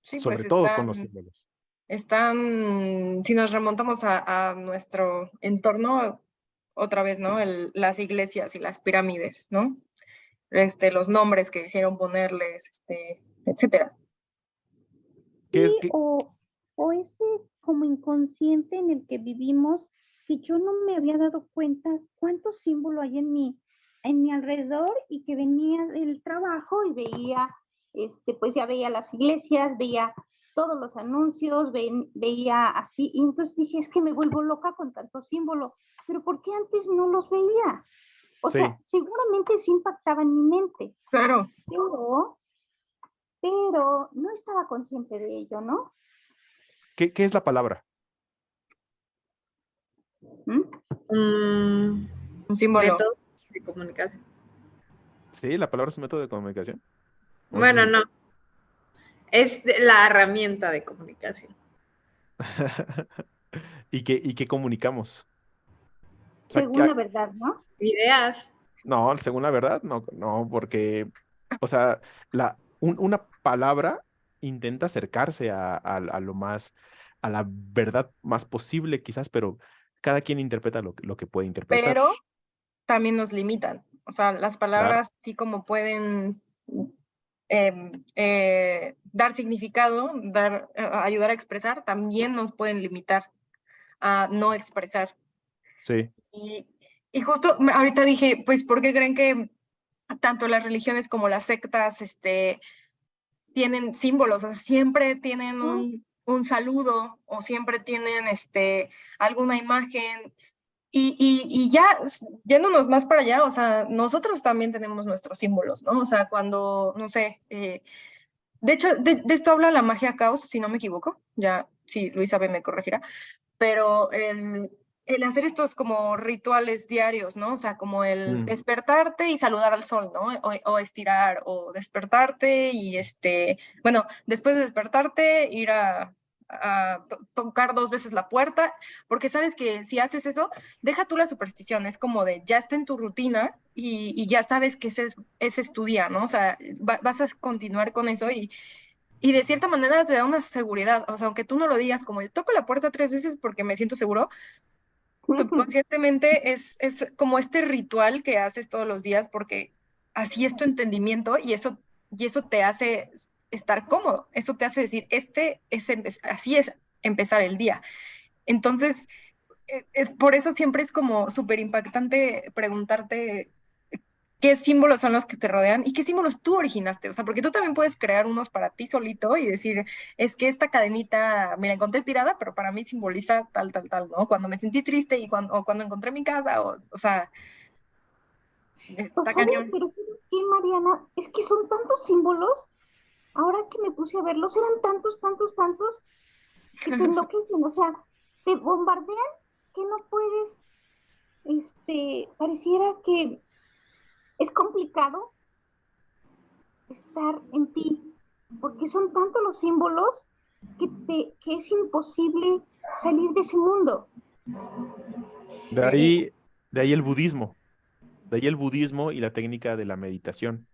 Sí, Sobre pues todo con los símbolos. si nos remontamos a nuestro entorno, otra vez, ¿no? Las iglesias y las pirámides, ¿no? Los nombres que hicieron ponerles, etcétera. Sí, o ese como inconsciente en el que vivimos, que yo no me había dado cuenta cuánto símbolo hay en mi alrededor y que venía del trabajo y veía, pues ya veía las iglesias, veía todos los anuncios, veía así, y entonces dije, es que me vuelvo loca con tanto símbolo, pero ¿por qué antes no los veía? O sea, seguramente sí impactaba en mi mente. Claro. Pero no estaba consciente de ello, ¿no? ¿Qué es la palabra? Un símbolo. Método de comunicación. Sí, la palabra es un método de comunicación. Bueno, no. Es la herramienta de comunicación. ¿Y qué comunicamos? O sea, según la verdad, ¿no? Ideas. No, según la verdad, no, porque, o sea, una palabra intenta acercarse a lo más, a la verdad más posible, quizás, pero cada quien interpreta lo que puede interpretar. Pero también nos limitan. O sea, las palabras, sí como pueden dar significado, ayudar a expresar, también nos pueden limitar a no expresar. Sí. Y justo ahorita dije, pues, ¿por qué creen que tanto las religiones como las sectas tienen símbolos? O sea, siempre tienen un saludo o siempre tienen alguna imagen. Y ya yéndonos más para allá, o sea, nosotros también tenemos nuestros símbolos, ¿no? O sea, cuando, no sé, de hecho, de esto habla la magia caos, si no me equivoco, ya, sí, Luisa B me corregirá, pero el hacer estos como rituales diarios, ¿no? O sea, como el Mm. despertarte y saludar al sol, ¿no? O estirar, o despertarte y bueno, después de despertarte, ir a tocar 2 veces la puerta, porque sabes que si haces eso, deja tú la superstición, es como de ya está en tu rutina y ya sabes que ese es tu día, ¿no? O sea, vas a continuar con eso y de cierta manera te da una seguridad, o sea, aunque tú no lo digas como yo toco la puerta 3 veces porque me siento seguro, subconscientemente es como este ritual que haces todos los días porque así es tu entendimiento y eso te hace estar cómodo, eso te hace decir, así es empezar el día. Entonces, por eso siempre es como súper impactante preguntarte qué símbolos son los que te rodean y qué símbolos tú originaste. O sea, porque tú también puedes crear unos para ti solito y decir, es que esta cadenita me la encontré tirada, pero para mí simboliza tal, tal, tal, ¿no? Cuando me sentí triste o cuando encontré mi casa, o sea, Lo está saben, cañón. pero ¿sabes qué, Mariana? Es que son tantos símbolos. Ahora que me puse a verlos, eran tantos, tantos, tantos, que te enloquecen. O sea, te bombardean que no puedes, pareciera que es complicado estar en ti, porque son tantos los símbolos que es imposible salir de ese mundo. De Y ahí, de ahí el budismo, de ahí el budismo y la técnica de la meditación,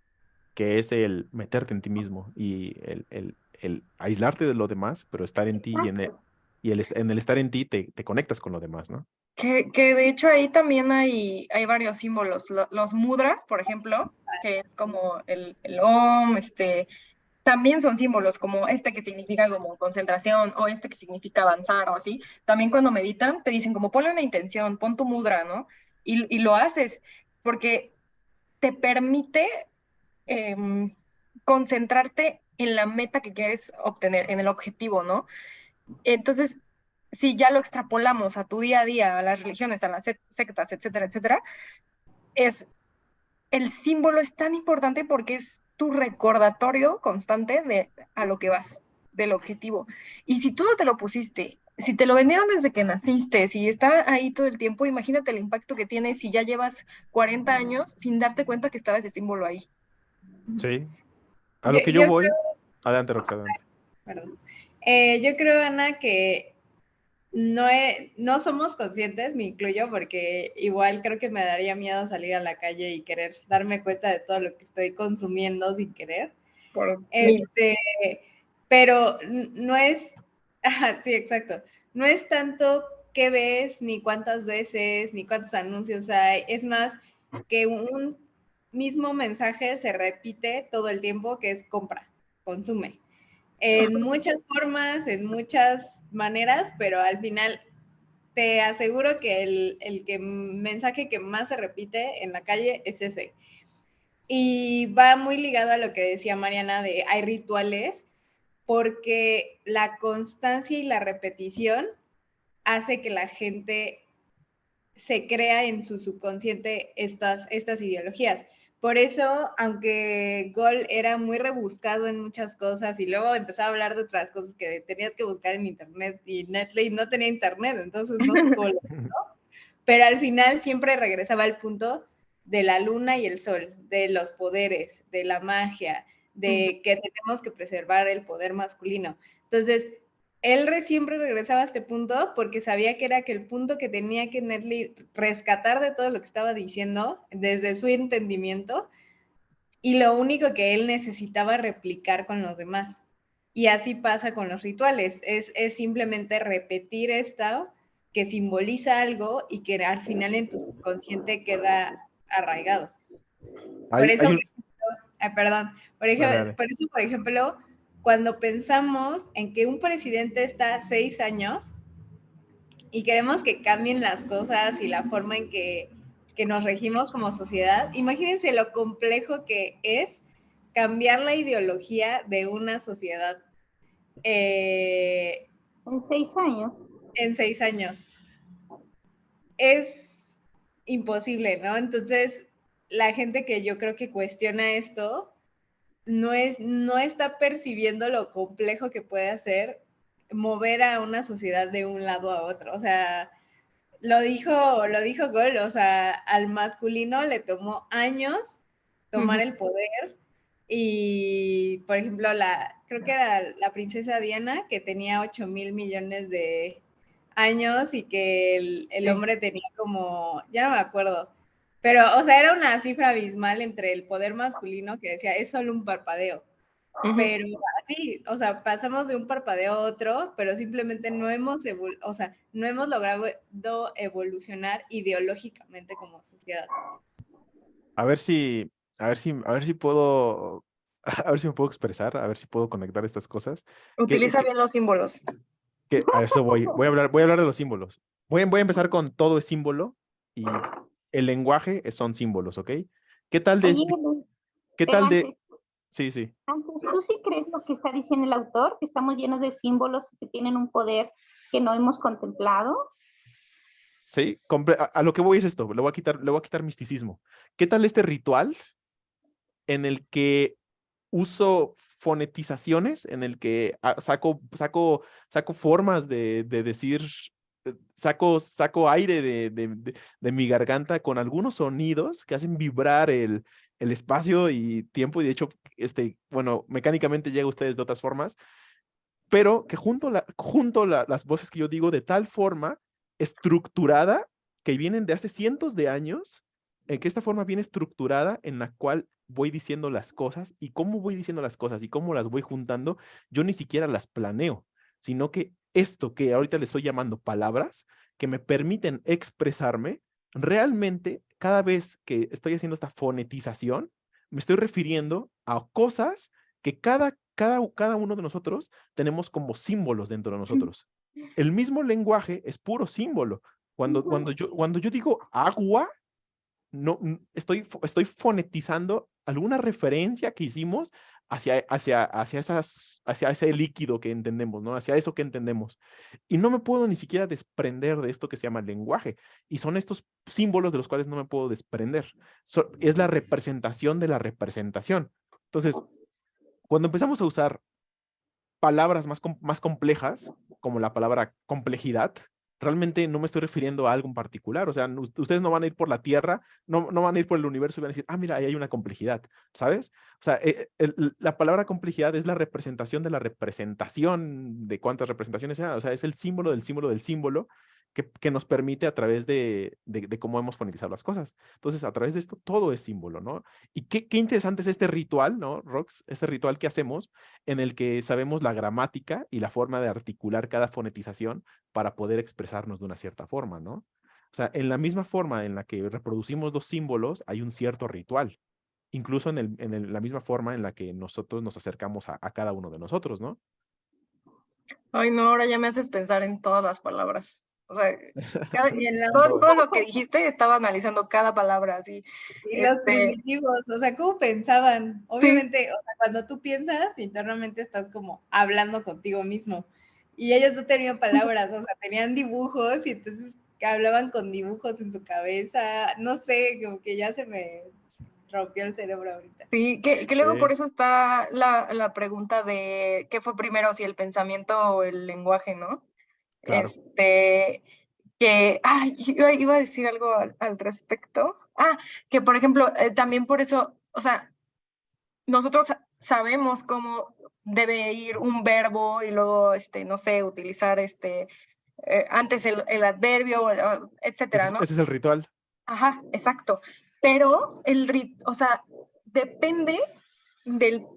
que es el meterte en ti mismo y el aislarte de lo demás, pero estar en ti Exacto. en el estar en ti te conectas con lo demás, ¿no? Que de hecho ahí también hay varios símbolos. Los mudras, por ejemplo, que es como el OM, también son símbolos como este que significa como concentración o este que significa avanzar o así. También cuando meditan te dicen como ponle una intención, pon tu mudra, ¿no? Y lo haces porque te permite em, concentrarte en la meta que quieres obtener, en el objetivo, ¿no? Entonces, si ya lo extrapolamos a tu día a día, a las religiones, a las sectas, etcétera, etcétera, es el símbolo es tan importante porque es tu recordatorio constante de a lo que vas, del objetivo. Y si tú no te lo pusiste, si te lo vendieron desde que naciste, si está ahí todo el tiempo, imagínate el impacto que tiene si ya llevas 40 años sin darte cuenta que estaba ese símbolo ahí. Sí. A lo que yo yo voy, adelante, Rox, adelante. perdón. Yo creo, Ana, que no somos conscientes, me incluyo, porque igual creo que me daría miedo salir a la calle y querer darme cuenta de todo lo que estoy consumiendo sin querer. Por mil. Pero no es, sí, exacto, no es tanto qué ves, ni cuántas veces, ni cuántos anuncios hay, es más que un mismo mensaje se repite todo el tiempo, que es compra, consume en muchas formas, en muchas maneras, pero al final te aseguro que mensaje que más se repite en la calle es ese. Y va muy ligado a lo que decía Mariana de hay rituales, porque la constancia y la repetición hace que la gente se crea en su subconsciente estas ideologías. Por eso, aunque Gol era muy rebuscado en muchas cosas y luego empezaba a hablar de otras cosas que tenías que buscar en internet y Netflix no tenía internet, entonces no sé cómo lo hizo, pero al final siempre regresaba al punto de la luna y el sol, de los poderes, de la magia, de que tenemos que preservar el poder masculino. Entonces, él siempre regresaba a este punto porque sabía que era que el punto que tenía que Netflix rescatar de todo lo que estaba diciendo desde su entendimiento y lo único que él necesitaba replicar con los demás. Y así pasa con los rituales, es simplemente repetir esto que simboliza algo y que al final en tu subconsciente queda arraigado. Por eso, Hay un... perdón, Dale, dale. por eso, por ejemplo, cuando pensamos en que un presidente está 6 años y queremos que cambien las cosas y la forma en que nos regimos como sociedad, imagínense lo complejo que es cambiar la ideología de una sociedad En 6 años. en 6 años. Es imposible, ¿no? Entonces, la gente que yo creo que cuestiona esto no está percibiendo lo complejo que puede hacer mover a una sociedad de un lado a otro. O sea, Lo dijo Gol, o sea, al masculino le tomó años tomar el poder y, por ejemplo, creo que era la princesa Diana, que tenía 8,000 millones de años y que el hombre tenía como, ya no me acuerdo, pero, o sea, era una cifra abismal entre el poder masculino que decía, es solo un parpadeo. Pero así, o sea, pasamos de un parpadeo a otro, pero simplemente no hemos, o sea, no hemos logrado evolucionar ideológicamente como sociedad. A ver si, a ver si puedo, a ver si me puedo expresar, a ver si puedo conectar estas cosas. Que, Utiliza que, bien los símbolos. que a eso voy. Voy a hablar de los símbolos. Voy a empezar con todo es símbolo y el lenguaje son símbolos, ¿ok? ¿Qué tal Oye, de, Luis, qué pero tal de, sí, sí, ¿tú sí crees lo que está diciendo el autor, que estamos llenos de símbolos que tienen un poder que no hemos contemplado? sí, a lo que voy es esto, le voy a quitar misticismo. ¿Qué tal este ritual en el que uso fonetizaciones, en el que saco formas de decir, saco aire de mi garganta con algunos sonidos que hacen vibrar el espacio y tiempo, y de hecho, bueno, mecánicamente llega a ustedes de otras formas, pero que las voces que yo digo de tal forma estructurada que vienen de hace cientos de años, que esta forma viene estructurada en la cual voy diciendo las cosas y cómo voy diciendo las cosas y cómo las voy juntando, yo ni siquiera las planeo, sino que esto que ahorita le estoy llamando palabras, que me permiten expresarme, realmente cada vez que estoy haciendo esta fonetización, me estoy refiriendo a cosas que cada uno de nosotros tenemos como símbolos dentro de nosotros. El mismo lenguaje es puro símbolo. Cuando yo digo agua, no, estoy fonetizando alguna referencia que hicimos hacia ese líquido que entendemos, ¿no? Hacia eso que entendemos. Y no me puedo ni siquiera desprender de esto que se llama lenguaje. Y son estos símbolos de los cuales no me puedo desprender. Es la representación de la representación. Entonces, cuando empezamos a usar palabras más complejas, como la palabra complejidad, realmente no me estoy refiriendo a algo en particular. O sea, ustedes no van a ir por la Tierra, no van a ir por el universo y van a decir, ah, mira, ahí hay una complejidad, ¿sabes? O sea, la palabra complejidad es la representación de la representación de cuántas representaciones sean. O sea, es el símbolo del símbolo del símbolo que nos permite a través de cómo hemos fonetizado las cosas. Entonces, a través de esto, todo es símbolo, ¿no? Y qué interesante es este ritual, ¿no, Rox? Este ritual que hacemos en el que sabemos la gramática y la forma de articular cada fonetización para poder expresarnos de una cierta forma, ¿no? O sea, en la misma forma en la que reproducimos los símbolos, hay un cierto ritual, incluso la misma forma en la que nosotros nos acercamos a cada uno de nosotros, ¿no? Ay, no, ahora ya me haces pensar en todas las palabras. O sea, Y, todo lo que dijiste estaba analizando cada palabra, así. y los primitivos, o sea, ¿cómo pensaban? Obviamente, o sea, cuando tú piensas, internamente estás como hablando contigo mismo. Y ellos no tenían palabras, o sea, tenían dibujos y entonces hablaban con dibujos en su cabeza. No sé, como que ya se me rompió el cerebro ahorita. Sí, que luego por eso está la pregunta de qué fue primero, si el pensamiento o el lenguaje, ¿no? Claro. Iba a decir algo al respecto. Que por ejemplo, también por eso, o sea, nosotros sabemos cómo debe ir un verbo y luego, no sé, utilizar antes el adverbio, etcétera, ¿no? Ese es el ritual. Ajá, exacto. Pero o sea, depende de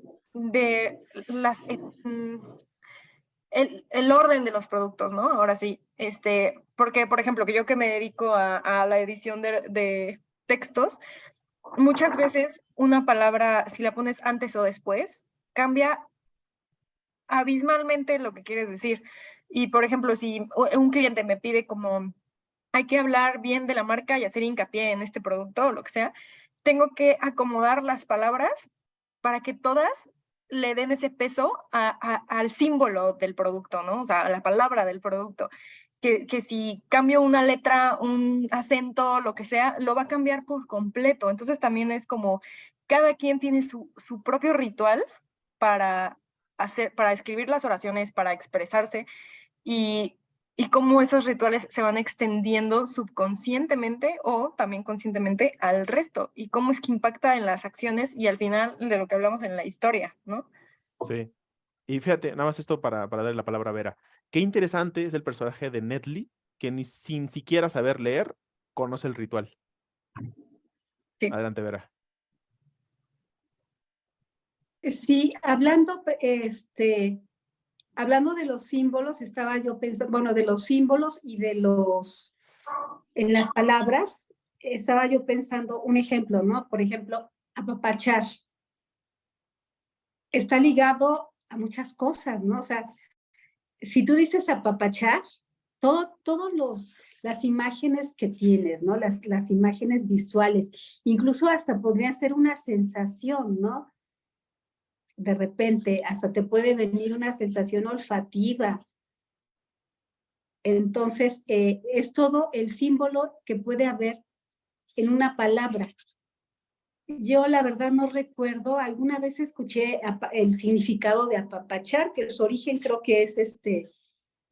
el orden de los productos, ¿no? Ahora sí, porque, por ejemplo, que yo que me dedico a la edición de textos, muchas veces una palabra, si la pones antes o después, cambia abismalmente lo que quieres decir. Y, por ejemplo, si un cliente me pide como hay que hablar bien de la marca y hacer hincapié en este producto o lo que sea, tengo que acomodar las palabras para que todas le den ese peso al símbolo del producto, ¿no? O sea, a la palabra del producto. Que si cambio una letra, un acento, lo que sea, lo va a cambiar por completo. Entonces también es como cada quien tiene su propio ritual para escribir las oraciones, para expresarse y y cómo esos rituales se van extendiendo subconscientemente o también conscientemente al resto, y cómo es que impacta en las acciones y al final de lo que hablamos en la historia, ¿no? Sí. Y fíjate, nada más esto para darle la palabra a Vera. Qué interesante es el personaje de Nedley, que ni sin siquiera saber leer, conoce el ritual. Sí. Adelante, Vera. Sí, hablando de los símbolos, estaba yo pensando, bueno, de los símbolos y en las palabras, estaba yo pensando un ejemplo, ¿no? Por ejemplo, apapachar. Está ligado a muchas cosas, ¿no? O sea, si tú dices apapachar, las imágenes que tienes, ¿no? Las imágenes visuales, incluso hasta podría ser una sensación, ¿no? De repente, hasta te puede venir una sensación olfativa. Entonces, es todo el símbolo que puede haber en una palabra. Yo la verdad no recuerdo, alguna vez escuché el significado de apapachar, que su origen creo que es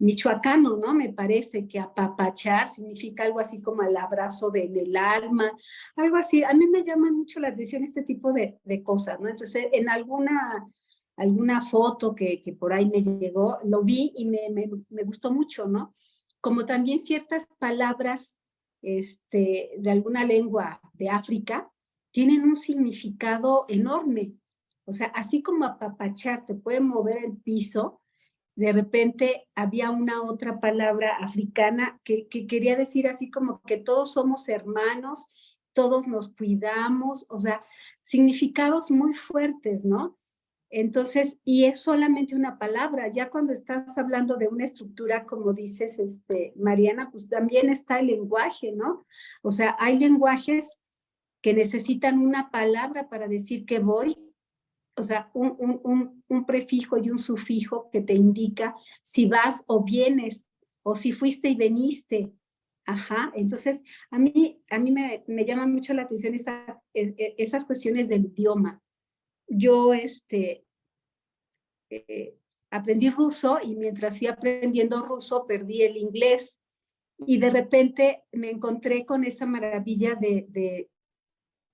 michoacano, ¿no? Me parece que apapachar significa algo así como el abrazo del alma, algo así. A mí me llama mucho la atención este tipo de cosas, ¿no? Entonces, en alguna foto que por ahí me llegó, lo vi y me gustó mucho, ¿no? Como también ciertas palabras de alguna lengua de África tienen un significado enorme. O sea, así como apapachar te puede mover el piso, de repente había una otra palabra africana que quería decir así como que todos somos hermanos, todos nos cuidamos, o sea, significados muy fuertes, ¿no? Entonces, y es solamente una palabra, ya cuando estás hablando de una estructura, como dices, Mariana, pues también está el lenguaje, ¿no? O sea, hay lenguajes que necesitan una palabra para decir que voy, o sea, un prefijo y un sufijo que te indica si vas o vienes, o si fuiste y veniste. Ajá, entonces a mí me llama mucho la atención esas cuestiones del idioma. Yo aprendí ruso y mientras fui aprendiendo ruso perdí el inglés y de repente me encontré con esa maravilla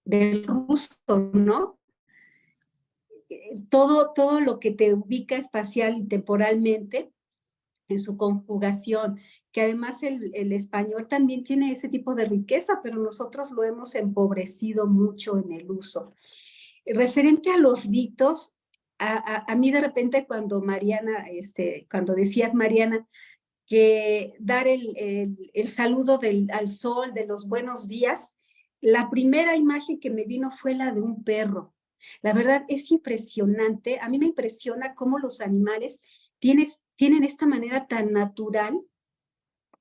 del ruso, ¿no? Todo lo que te ubica espacial y temporalmente en su conjugación, que además el español también tiene ese tipo de riqueza, pero nosotros lo hemos empobrecido mucho en el uso. Referente a los ritos, a mí de repente cuando cuando decías, Mariana, que dar el saludo al sol de los buenos días, la primera imagen que me vino fue la de un perro. La verdad es impresionante, a mí me impresiona cómo los animales tienen esta manera tan natural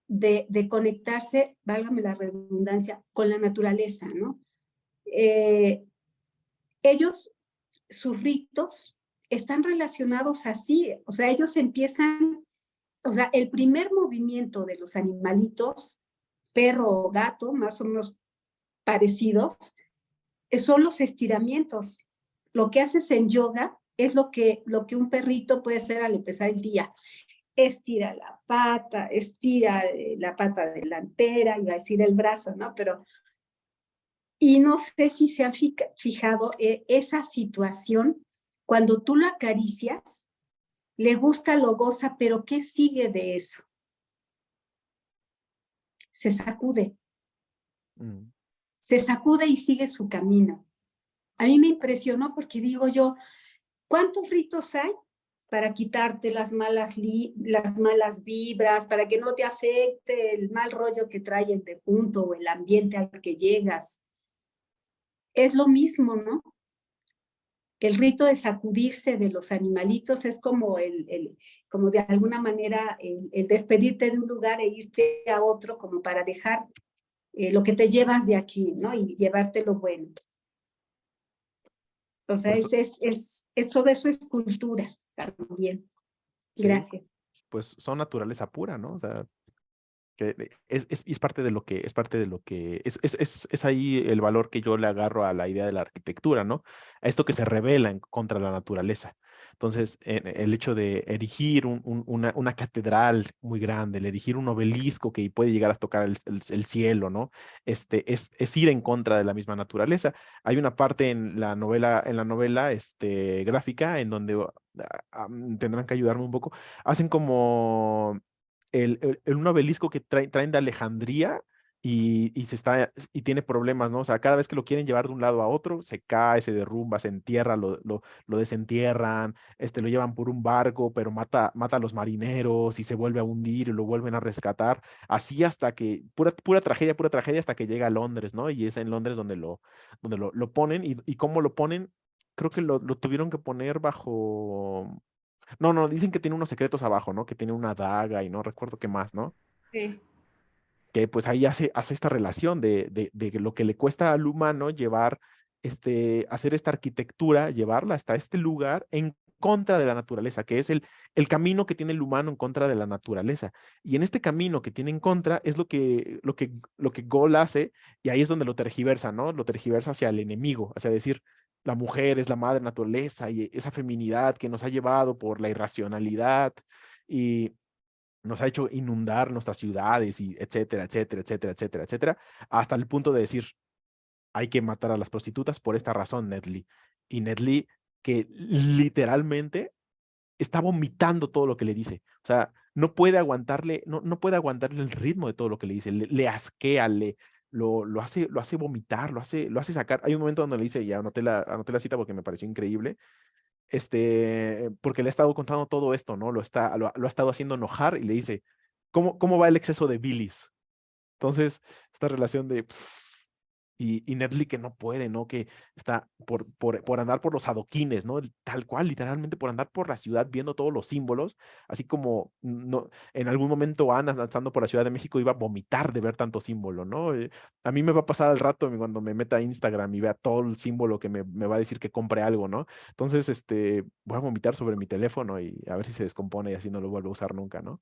de conectarse, válgame la redundancia, con la naturaleza, ¿no? Sus ritos están relacionados así, o sea, ellos empiezan, o sea, el primer movimiento de los animalitos, perro o gato, más o menos parecidos, son los estiramientos. Lo que haces en yoga es lo que un perrito puede hacer al empezar el día. Estira la pata delantera, iba a decir el brazo, ¿no? Y no sé si se han fijado esa situación, cuando tú lo acaricias, le gusta, lo goza, pero ¿qué sigue de eso? Se sacude. Se sacude y sigue su camino. A mí me impresionó porque digo yo, ¿cuántos ritos hay para quitarte las malas vibras, para que no te afecte el mal rollo que trae el defunto o el ambiente al que llegas? Es lo mismo, ¿no? El rito de sacudirse de los animalitos es como como de alguna manera el despedirte de un lugar e irte a otro como para dejar lo que te llevas de aquí, ¿no? Y llevarte lo bueno. O sea, todo eso es cultura también. Gracias. Sí, pues son naturaleza pura, ¿no? O sea, que es parte de lo que, es ahí el valor que yo le agarro a la idea de la arquitectura, ¿no? A esto que se revela contra la naturaleza. Entonces, el hecho de erigir una catedral muy grande, el erigir un obelisco que puede llegar a tocar el cielo, ¿no? Es ir en contra de la misma naturaleza. Hay una parte en la novela gráfica en donde tendrán que ayudarme un poco. Hacen como un obelisco que traen de Alejandría y tiene problemas, ¿no? O sea, cada vez que lo quieren llevar de un lado a otro, se cae, se derrumba, se entierra, lo desentierran, lo llevan por un barco, pero mata a los marineros y se vuelve a hundir y lo vuelven a rescatar, así hasta que, pura tragedia, hasta que llega a Londres, ¿no? Y es en Londres donde lo ponen y cómo lo ponen, creo que lo tuvieron que poner bajo... No, no, dicen que tiene unos secretos abajo, ¿no? Que tiene una daga y no recuerdo qué más, ¿no? Sí. Que pues ahí hace esta relación de lo que le cuesta al humano llevar, hacer esta arquitectura, llevarla hasta este lugar en contra de la naturaleza, que es el camino que tiene el humano en contra de la naturaleza. Y en este camino que tiene en contra es lo que Gol hace, y ahí es donde lo tergiversa, ¿no? Lo tergiversa hacia el enemigo, hacia decir, la mujer es la madre naturaleza y esa feminidad que nos ha llevado por la irracionalidad. Y nos ha hecho inundar nuestras ciudades y etcétera, etcétera, etcétera, etcétera, etcétera, hasta el punto de decir, hay que matar a las prostitutas por esta razón, Ned Lee. Y Ned Lee, que literalmente está vomitando todo lo que le dice. O sea, no puede aguantarle el ritmo de todo lo que le dice. Le asquea, lo hace vomitar, lo hace sacar. Hay un momento donde le dice, y anoté la cita porque me pareció increíble, porque le ha estado contando todo esto, ¿no? Lo ha estado haciendo enojar y le dice, ¿cómo va el exceso de bilis? Entonces, esta relación de... Y Ned Lee que no puede, ¿no? Que está por andar por los adoquines, ¿no? Tal cual, literalmente por andar por la ciudad viendo todos los símbolos, así como no, en algún momento Ana, andando por la Ciudad de México, iba a vomitar de ver tanto símbolo, ¿no? A mí me va a pasar al rato cuando me meta a Instagram y vea todo el símbolo que me va a decir que compre algo, ¿no? Entonces, voy a vomitar sobre mi teléfono y a ver si se descompone y así no lo vuelvo a usar nunca, ¿no?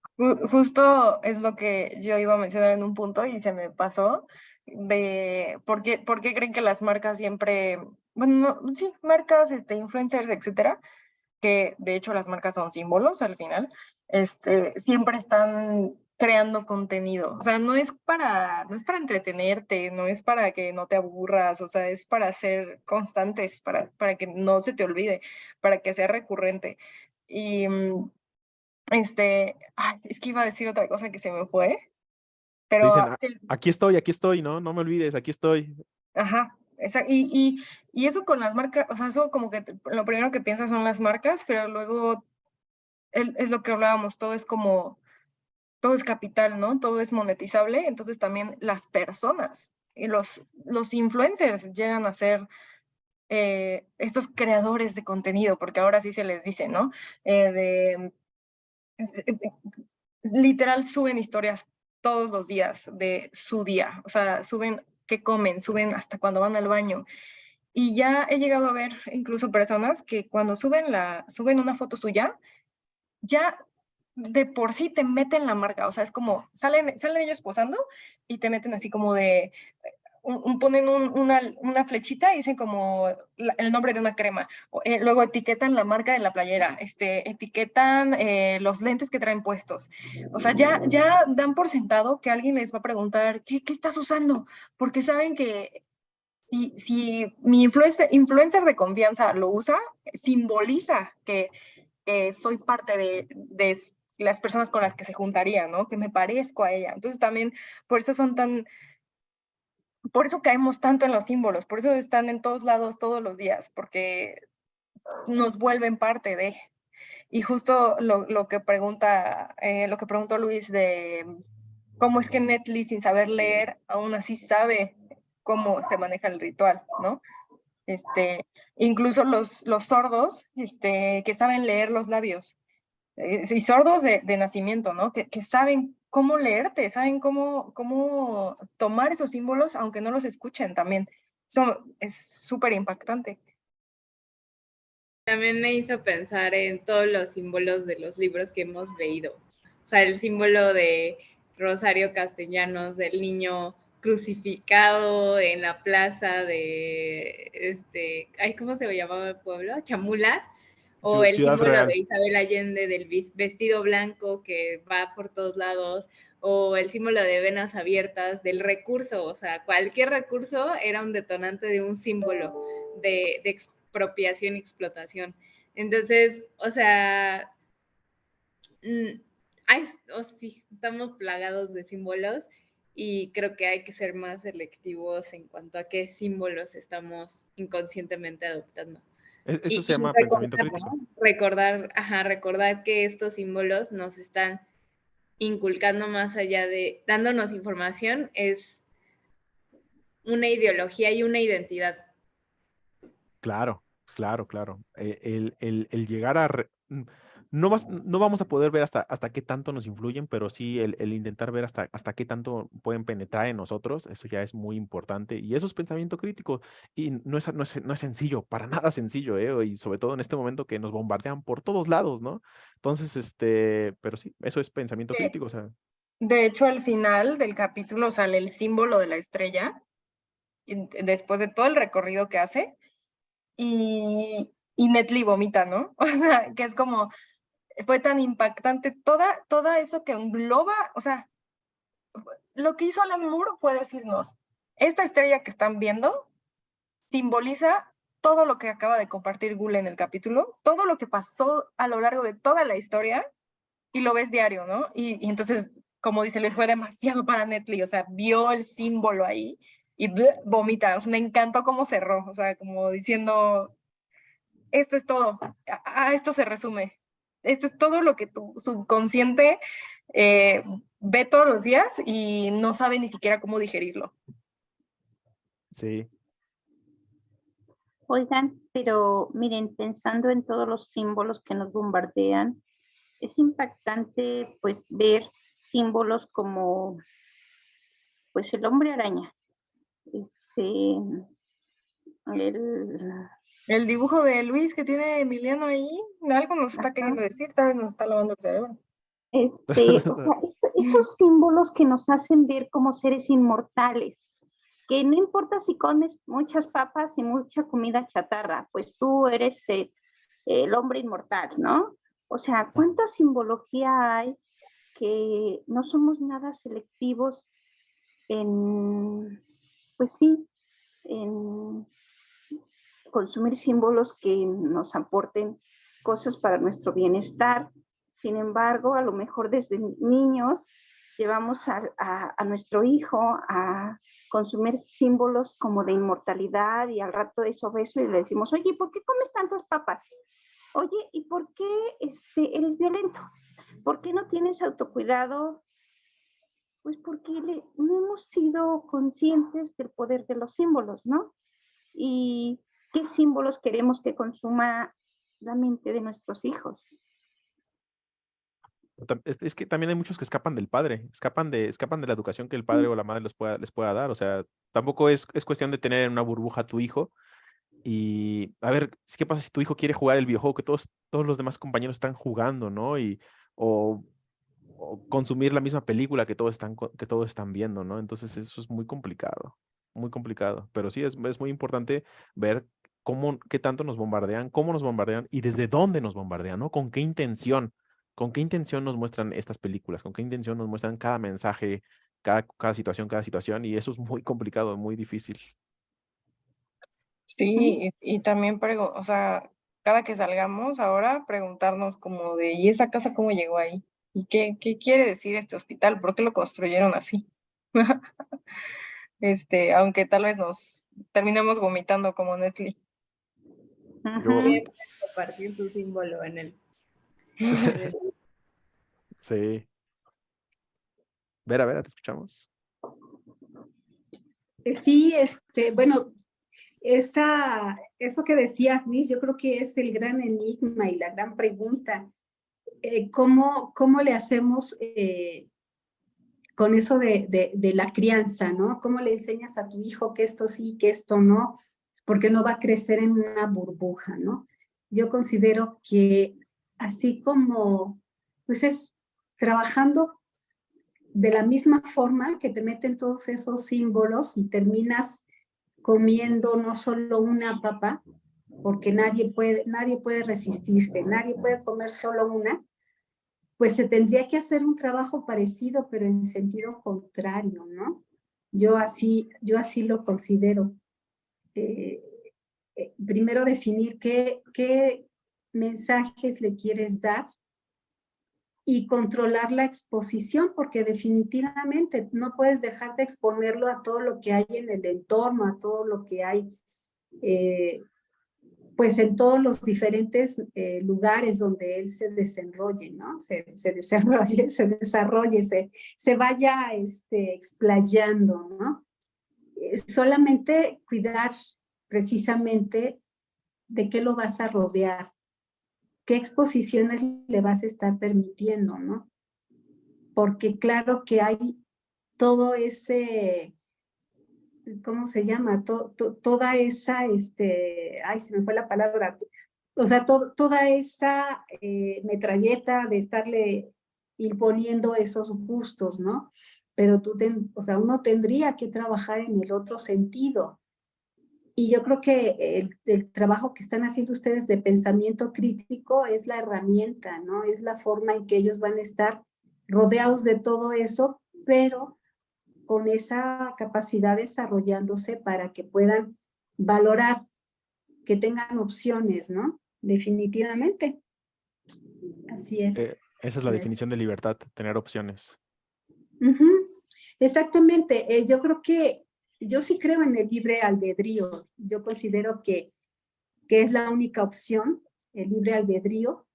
Justo es lo que yo iba a mencionar en un punto y se me pasó de por qué creen que las marcas siempre, bueno, sí, marcas, influencers, etcétera, que de hecho las marcas son símbolos al final, siempre están creando contenido. O sea, no es para entretenerte, no es para que no te aburras, o sea, es para ser constantes, para que no se te olvide, para que sea recurrente. Y es que iba a decir otra cosa que se me fue, Te dicen, pero aquí estoy, ¿no? No me olvides, aquí estoy. ajá, y eso con las marcas, o sea, eso como que lo primero que piensas son las marcas, pero luego es lo que hablábamos, todo es capital, ¿no? Todo es monetizable, entonces también las personas y los influencers llegan a ser estos creadores de contenido, porque ahora sí se les dice, ¿no? Literal suben historias todos los días de su día, o sea, suben qué comen, suben hasta cuando van al baño. Y ya he llegado a ver incluso personas que cuando suben una foto suya, ya de por sí te meten la marca, o sea, es como, salen ellos posando y te meten así como de, ponen una flechita y dicen como el nombre de una crema. Luego etiquetan la marca de la playera, etiquetan los lentes que traen puestos. O sea, ya dan por sentado que alguien les va a preguntar, ¿qué estás usando? Porque saben que si mi influencer de confianza lo usa, simboliza que soy parte de las personas con las que se juntaría, ¿no? Que me parezco a ella. Entonces también por eso por eso caemos tanto en los símbolos, por eso están en todos lados todos los días, porque nos vuelven parte de. Y justo lo que preguntó Luis de cómo es que Netflix, sin saber leer, aún así sabe cómo se maneja el ritual, ¿no? Incluso los sordos, que saben leer los labios, y sordos de nacimiento, ¿no? Que saben cómo leerte, saben cómo tomar esos símbolos, aunque no los escuchen también. Eso es súper impactante. También me hizo pensar en todos los símbolos de los libros que hemos leído. O sea, el símbolo de Rosario Castellanos, del niño crucificado en la plaza de, ¿cómo se llamaba el pueblo? Chamula. o el Ciudad símbolo Real. de Isabel Allende del vestido blanco que va por todos lados, o el símbolo de venas abiertas, del recurso, o sea, cualquier recurso era un detonante de un símbolo de expropiación y explotación. Entonces, o sea, sí, estamos plagados de símbolos y creo que hay que ser más selectivos en cuanto a qué símbolos estamos inconscientemente adoptando. Eso se Y llama recordar, pensamiento crítico. ¿no? Recordar que estos símbolos nos están inculcando más allá de dándonos información, es una ideología y una identidad. Claro, claro, claro. El llegar a... no vamos a poder ver hasta qué tanto nos influyen, pero sí el intentar ver hasta qué tanto pueden penetrar en nosotros, eso ya es muy importante. Y eso es pensamiento crítico. Y no es sencillo, para nada sencillo, ¿eh? Y sobre todo en este momento que nos bombardean por todos lados, ¿no? Entonces, pero sí, eso es pensamiento crítico, o sea. De hecho, al final del capítulo sale el símbolo de la estrella, después de todo el recorrido que hace, y Netly vomita, ¿no? O sea, que es como, fue tan impactante toda eso que engloba, o sea, lo que hizo Alan Moore fue decirnos, esta estrella que están viendo simboliza todo lo que acaba de compartir Gule en el capítulo, todo lo que pasó a lo largo de toda la historia, y lo ves diario, ¿no? Y entonces, como dice, les fue demasiado para Netflix, o sea, vio el símbolo ahí y vomita. O sea, me encantó cómo cerró, o sea, como diciendo, esto es todo, a esto se resume. Esto es todo lo que tu subconsciente ve todos los días y no sabe ni siquiera cómo digerirlo. Sí. Oigan, pero miren, pensando en todos los símbolos que nos bombardean, es impactante pues ver símbolos como pues el hombre araña, El dibujo de Luis que tiene Emiliano ahí, algo nos está queriendo decir, tal vez nos está lavando el cerebro. o sea, esos símbolos que nos hacen ver como seres inmortales, que no importa si comes muchas papas y mucha comida chatarra, pues tú eres el hombre inmortal, ¿no? O sea, ¿cuánta simbología hay que no somos nada selectivos en, pues sí, en consumir símbolos que nos aporten cosas para nuestro bienestar? Sin embargo, a lo mejor desde niños llevamos a nuestro hijo a consumir símbolos como de inmortalidad y al rato es obeso y le decimos, oye, ¿por qué comes tantas papas? Oye, ¿y por qué eres violento? ¿Por qué no tienes autocuidado? Pues porque no hemos sido conscientes del poder de los símbolos, ¿no? Y qué símbolos queremos que consuma la mente de nuestros hijos. Es que también hay muchos que escapan del padre, escapan de la educación que el padre o la madre les pueda dar. O sea, tampoco es cuestión de tener en una burbuja a tu hijo y a ver, ¿qué pasa si tu hijo quiere jugar el videojuego que todos los demás compañeros están jugando, ¿no? O, o consumir la misma película que todos están viendo, ¿no? Entonces eso es muy complicado, muy complicado. Pero sí, es muy importante ver qué tanto nos bombardean, cómo nos bombardean y desde dónde nos bombardean, ¿no? ¿Con qué intención? ¿Con qué intención nos muestran estas películas? ¿Con qué intención nos muestran cada mensaje, cada situación? Y eso es muy complicado, muy difícil. Sí, y también, o sea, cada que salgamos ahora, preguntarnos como de, ¿y esa casa cómo llegó ahí? ¿Y qué quiere decir este hospital? ¿Por qué lo construyeron así? Aunque tal vez nos terminemos vomitando como Netflix. Yo, Compartir su símbolo en el... sí. Vera, te escuchamos. Sí, bueno, eso que decías, Liz, yo creo que es el gran enigma y la gran pregunta. ¿Cómo le hacemos con eso de la crianza, ¿no? ¿Cómo le enseñas a tu hijo que esto sí, que esto no? Porque no va a crecer en una burbuja, ¿no? Yo considero que así como, pues es trabajando de la misma forma que te meten todos esos símbolos y terminas comiendo no solo una papa, porque nadie puede resistirse, nadie puede comer solo una, pues se tendría que hacer un trabajo parecido, pero en sentido contrario, ¿no? Yo así lo considero. Primero definir qué mensajes le quieres dar y controlar la exposición, porque definitivamente no puedes dejar de exponerlo a todo lo que hay en el entorno, a todo lo que hay, pues en todos los diferentes lugares donde él se desenrolle, ¿no? Se desarrolle, se vaya explayando, ¿no? Solamente cuidar precisamente de qué lo vas a rodear, qué exposiciones le vas a estar permitiendo, ¿no? Porque claro que hay todo ese, ¿cómo se llama? Toda esa, ay, se me fue la palabra, o sea, toda esa metralleta de estarle imponiendo esos gustos, ¿no? Pero o sea, uno tendría que trabajar en el otro sentido. Y yo creo que el trabajo que están haciendo ustedes de pensamiento crítico es la herramienta, ¿no? Es la forma en que ellos van a estar rodeados de todo eso, pero con esa capacidad desarrollándose para que puedan valorar, que tengan opciones, ¿no? Definitivamente. Así es. Esa es la definición de libertad, tener opciones. Exactamente. Yo creo que yo sí creo en el libre albedrío. Yo considero que es la única opción, el libre albedrío,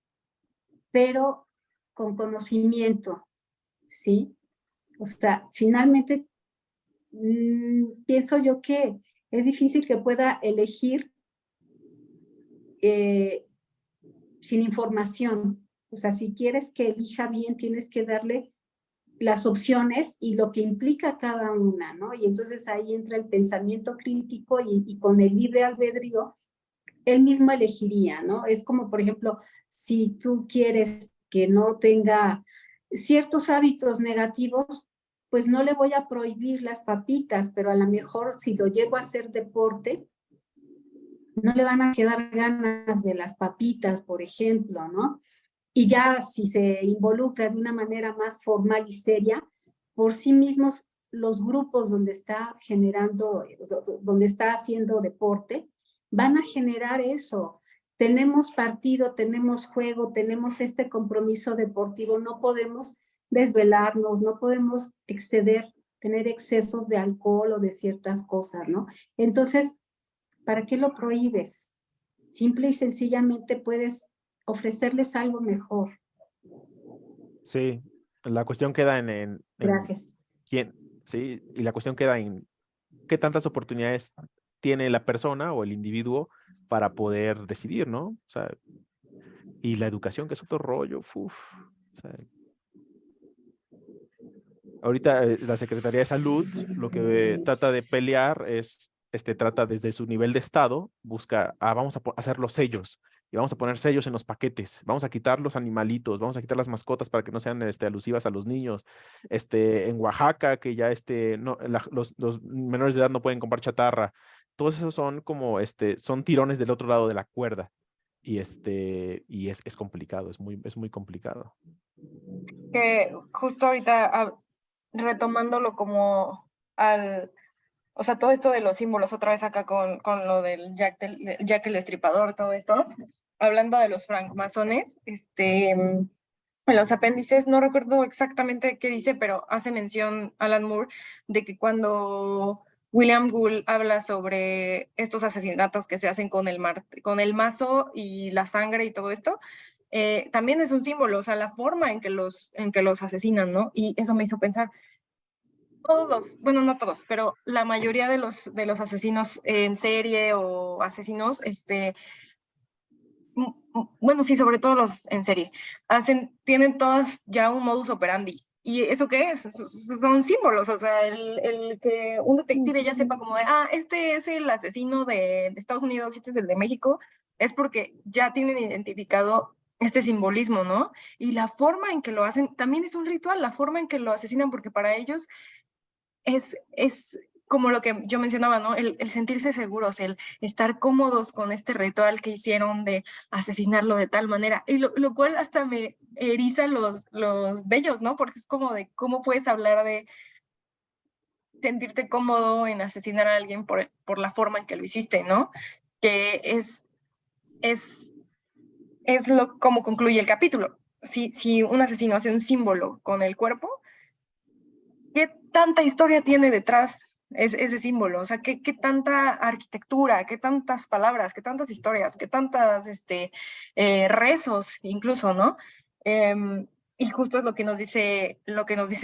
pero con conocimiento, ¿sí? O sea, finalmente pienso yo que es difícil que pueda elegir sin información. O sea, si quieres que elija bien, tienes que darle las opciones y lo que implica cada una, ¿no? Y entonces ahí entra el pensamiento crítico y con el libre albedrío, él mismo elegiría, ¿no? Es como, por ejemplo, si tú quieres que no tenga ciertos hábitos negativos, pues no le voy a prohibir las papitas, pero a lo mejor si lo llevo a hacer deporte, no le van a quedar ganas de las papitas, por ejemplo, ¿no? Y ya si se involucra de una manera más formal y seria, por sí mismos los grupos donde está generando, donde está haciendo deporte, van a generar eso. Tenemos partido, tenemos juego, tenemos este compromiso deportivo, no podemos desvelarnos, no podemos tener excesos de alcohol o de ciertas cosas, ¿no? Entonces, ¿para qué lo prohíbes? Simple y sencillamente puedes ofrecerles algo mejor. Sí, la cuestión queda en Gracias. quién, sí, y la cuestión queda en qué tantas oportunidades tiene la persona o el individuo para poder decidir, ¿no? O sea, y la educación, que es otro rollo, o sea, ahorita la Secretaría de Salud lo que trata de pelear es, trata desde su nivel de estado, busca, vamos a hacer los sellos y vamos a poner sellos en los paquetes, vamos a quitar los animalitos, vamos a quitar las mascotas para que no sean alusivas a los niños. En Oaxaca, que ya no, los menores de edad no pueden comprar chatarra. Todos esos son como, son tirones del otro lado de la cuerda. Y es complicado, es muy complicado. Que justo ahorita retomándolo como o sea, todo esto de los símbolos, otra vez acá con lo del Jack el Destripador, todo esto, hablando de los francmasones, en los apéndices, no recuerdo exactamente qué dice, pero hace mención Alan Moore de que cuando William Gould habla sobre estos asesinatos que se hacen con el mazo y la sangre y todo esto, también es un símbolo, o sea, la forma en que los asesinan, ¿no? Y eso me hizo pensar, bueno, no todos, pero la mayoría de los asesinos en serie o asesinos, bueno, sí, sobre todo los en serie, tienen todas ya un modus operandi. ¿Y eso qué es? Son símbolos, o sea, el que un detective ya sepa como de, este es el asesino de Estados Unidos, este es el de México, es porque ya tienen identificado este simbolismo, ¿no? Y la forma en que lo hacen también es un ritual, la forma en que lo asesinan, porque para ellos es como lo que yo mencionaba, ¿no? El sentirse seguros, el estar cómodos con este ritual que hicieron de asesinarlo de tal manera, y lo cual hasta me eriza los vellos, ¿no? Porque es como de cómo puedes hablar de sentirte cómodo en asesinar a alguien por la forma en que lo hiciste, ¿no? Que es, es lo como concluye el capítulo. Si un asesino hace un símbolo con el cuerpo, ¿qué tanta historia tiene detrás ese símbolo? O sea, ¿qué tanta arquitectura, qué tantas palabras, qué tantas historias, qué tantas rezos incluso, ¿no? Y justo es lo que nos dice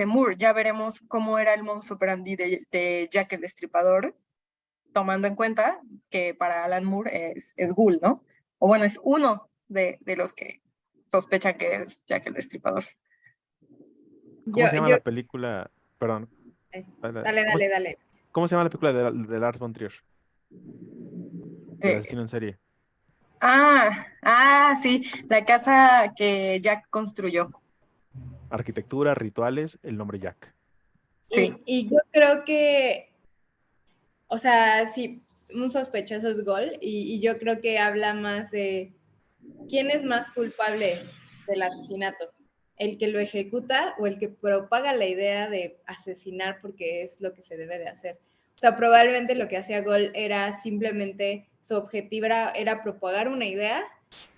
Moore. Ya veremos cómo era el modus operandi de Jack el Destripador, tomando en cuenta que para Alan Moore es Ghoul, ¿no? O bueno, es uno de los que sospechan que es Jack el Destripador. ¿Cómo Yo, se llama yo, la película? Perdón. dale, ¿Cómo se, dale, dale. cómo se llama la película de Lars von Trier? Del De- asesino en serie. sí, la casa que Jack construyó. Arquitectura, rituales, el nombre Jack. Sí. Y yo creo que, o sea, sí, un sospechoso es Gol, y yo creo que habla más de quién es más culpable del asesinato, el que lo ejecuta o el que propaga la idea de asesinar porque es lo que se debe de hacer. O sea, probablemente lo que hacía Gol era simplemente, su objetivo era propagar una idea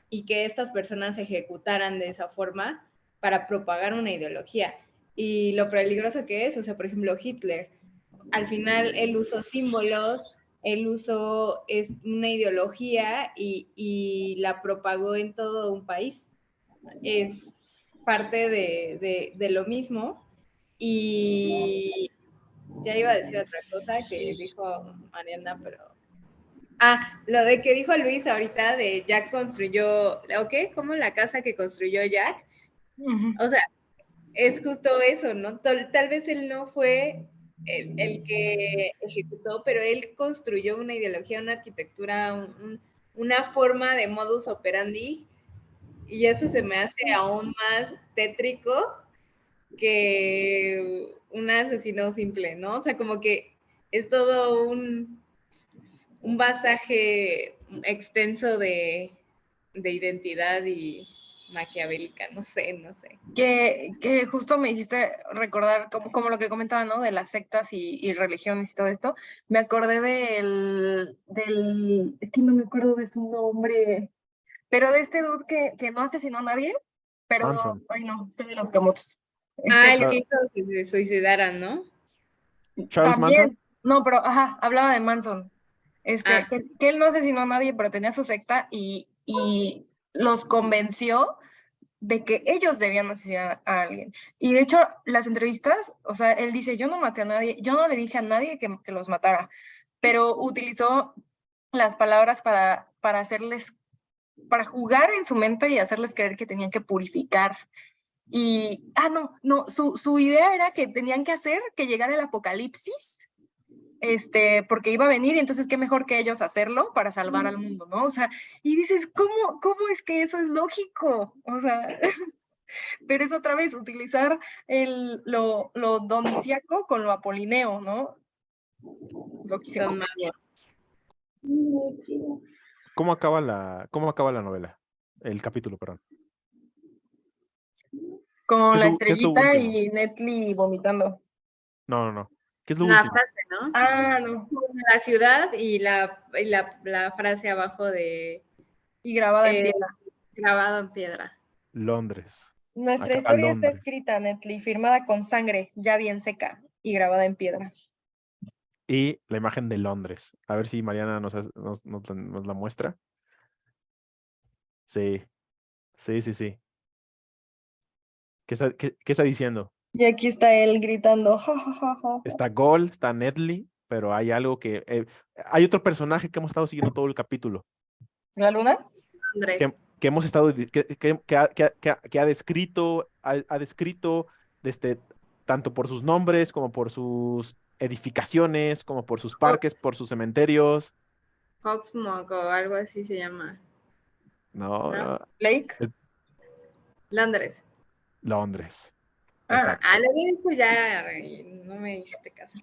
y que estas personas ejecutaran de esa forma para propagar una ideología. Y lo peligroso que es, o sea, por ejemplo, Hitler, al final él usó símbolos, él usó una ideología y la propagó en todo un país. Es parte de lo mismo. Y ya iba a decir otra cosa que dijo Mariana, pero... lo de que dijo Luis ahorita de Jack construyó, ¿ok? ¿Cómo la casa que construyó Jack? Ujú. O sea, es justo eso, ¿no? Tal vez él no fue el que ejecutó, pero él construyó una ideología, una arquitectura, una forma de modus operandi, y eso se me hace aún más tétrico que un asesino simple, ¿no? O sea, como que es todo un basaje extenso de identidad y maquiavélica, no sé. Que justo me hiciste recordar, como lo que comentaba, ¿no? De las sectas y religiones y todo esto. Me acordé es que no me acuerdo de su nombre, pero de este dude que no asesinó a nadie, pero, Manson. ay no, estoy de los camotes. El que Char- hizo que se suicidaran, ¿no? Charles Manson. También, no, pero, ajá, hablaba de Manson. Ah, Que él no asesinó a nadie, pero tenía su secta y los convenció de que ellos debían asesinar a alguien. Y de hecho, las entrevistas, o sea, él dice, yo no maté a nadie, yo no le dije a nadie que los matara, pero utilizó las palabras para hacerles, para jugar en su mente y hacerles creer que tenían que purificar. Y, no, su idea era que tenían que hacer que llegara el apocalipsis, porque iba a venir y entonces qué mejor que ellos hacerlo para salvar al mundo, ¿no? O sea, y dices, ¿cómo es que eso es lógico? O sea, pero es otra vez utilizar lo donicíaco con lo apolineo, ¿no? Loquísimo. son magos. ¿Cómo acaba la novela? El capítulo, perdón. Con la ¿Qué es lo estrellita último? y Netli vomitando. No. ¿Qué es lo La último? frase, ¿no? No. La ciudad y la frase abajo de Y grabada en piedra. grabado en piedra. Londres. Nuestra Acaba historia está Londres. escrita, Netli, firmada con sangre, ya bien seca y grabada en piedra. Y la imagen de Londres. A ver si Mariana nos la muestra. Sí. ¿Qué está diciendo? Y aquí está él gritando, ja, ja, ja, ja. Está Gol, está Nedley, pero hay algo que... hay otro personaje que hemos estado siguiendo todo el capítulo, ¿La luna? Andrés. que hemos estado, que ha descrito, ha descrito desde, tanto por sus nombres, como por sus edificaciones, como por sus parques, por sus cementerios. Hogsmog o algo así se llama, No, ¿no? no, Blake. Londres. Londres. Ah, Exacto. Lo había dicho ya y no me hiciste caso.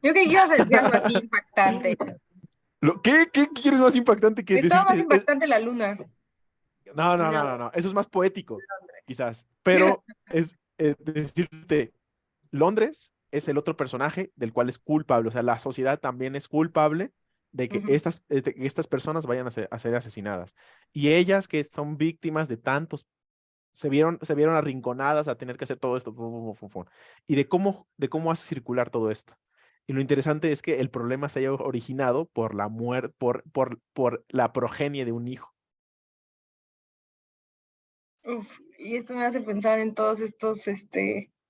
Yo creí que ibas a decir algo así impactante. ¿Qué quieres más impactante que Estaba más decirte? impactante la luna. No. Eso es más poético, quizás. Pero es decirte, Londres es el otro personaje del cual es culpable. O sea, la sociedad también es culpable de que Ujú. de que estas personas vayan a ser asesinadas. Y ellas que son víctimas de tantos, se vieron arrinconadas a tener que hacer todo esto. Y de cómo hace circular todo esto. Y lo interesante es que el problema se haya originado por la muerte, por la progenie de un hijo. Uf, y esto me hace pensar en todos estos,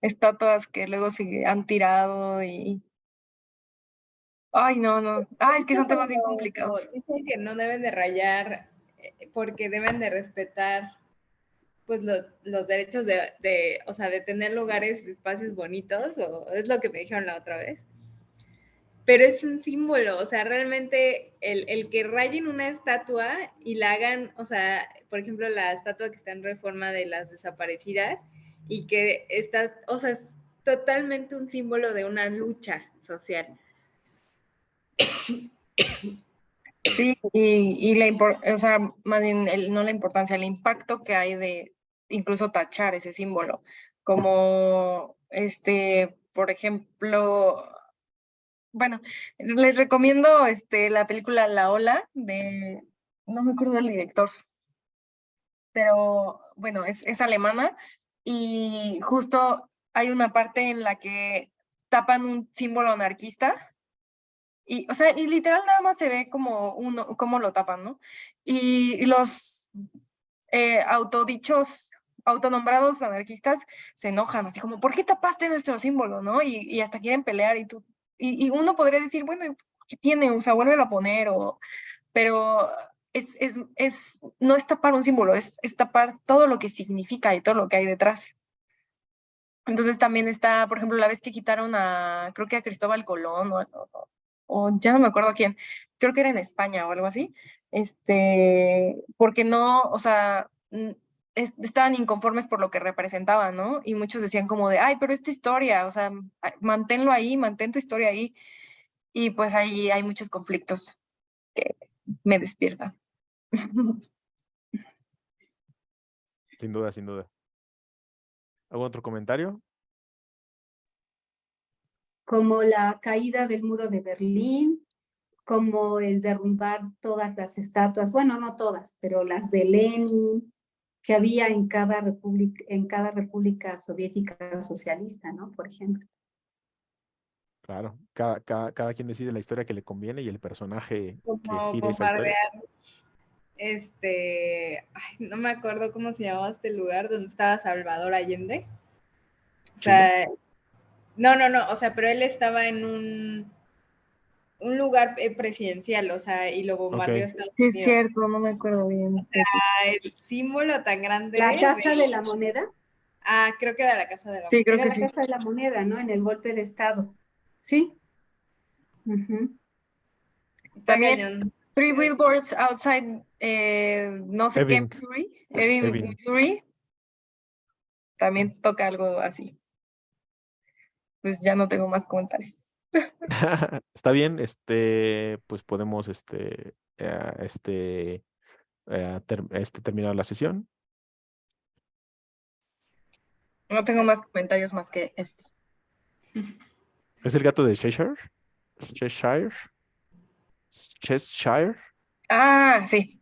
estatuas que luego se han tirado y... Ay, no. Ay, es que son temas bien complicados. Dicen que no deben de rayar porque deben de respetar pues los derechos o sea, de tener lugares, espacios bonitos, o es lo que me dijeron la otra vez. Pero es un símbolo, o sea, realmente el que rayen una estatua y la hagan, o sea, por ejemplo, la estatua que está en Reforma de las desaparecidas y que está, o sea, es totalmente un símbolo de una lucha social. Sí, o sea, más bien no la importancia, el impacto que hay de incluso tachar ese símbolo. Como, por ejemplo, bueno, les recomiendo, la película La Ola no me acuerdo del director, pero bueno, es alemana y justo hay una parte en la que tapan un símbolo anarquista y, o sea, y literal nada más se ve como cómo lo tapan, ¿no? Y los autonombrados anarquistas se enojan, así como, ¿por qué tapaste nuestro símbolo, no? Y hasta quieren pelear y uno podría decir, bueno, ¿qué tiene? O sea, vuélvelo a poner, pero no es tapar un símbolo, es tapar todo lo que significa y todo lo que hay detrás. Entonces también está, por ejemplo, la vez que quitaron creo que a Cristóbal Colón o ya no me acuerdo quién, creo que era en España o algo así, porque no, o sea, estaban inconformes por lo que representaban, ¿no? Y muchos decían como de, ay, pero es tu historia, o sea, manténlo ahí, mantén tu historia ahí. Y pues ahí hay muchos conflictos que me despiertan. Sin duda, sin duda. ¿Algún otro comentario? Como la caída del muro de Berlín, como el derrumbar todas las estatuas, bueno, no todas, pero las de Lenin, que había en cada república soviética socialista, ¿no? Por ejemplo. Claro, cada quien decide la historia que le conviene y el personaje que Como gire esa historia. bombardear, ay, no me acuerdo cómo se llamaba este lugar donde estaba Salvador Allende. O Chile. sea, no, o sea, pero él estaba en un lugar presidencial, o sea, y lo bombardeó Ok. Estados Sí, es Unidos. cierto, no me acuerdo bien. El símbolo tan grande. La Casa de la Moneda. Creo que era la Casa de la Sí, creo Era que la sí. Casa de la Moneda, ¿no? En el golpe de Estado. ¿Sí? Ujú. Está También cañón. Three Billboards Outside, no sé qué, Ebbing. Ebbing, Missouri, también toca algo así. Pues ya no tengo más comentarios. Está bien, pues podemos, terminar la sesión. No tengo más comentarios más que este. ¿Es el gato de Cheshire? Cheshire. Cheshire. Ah, sí.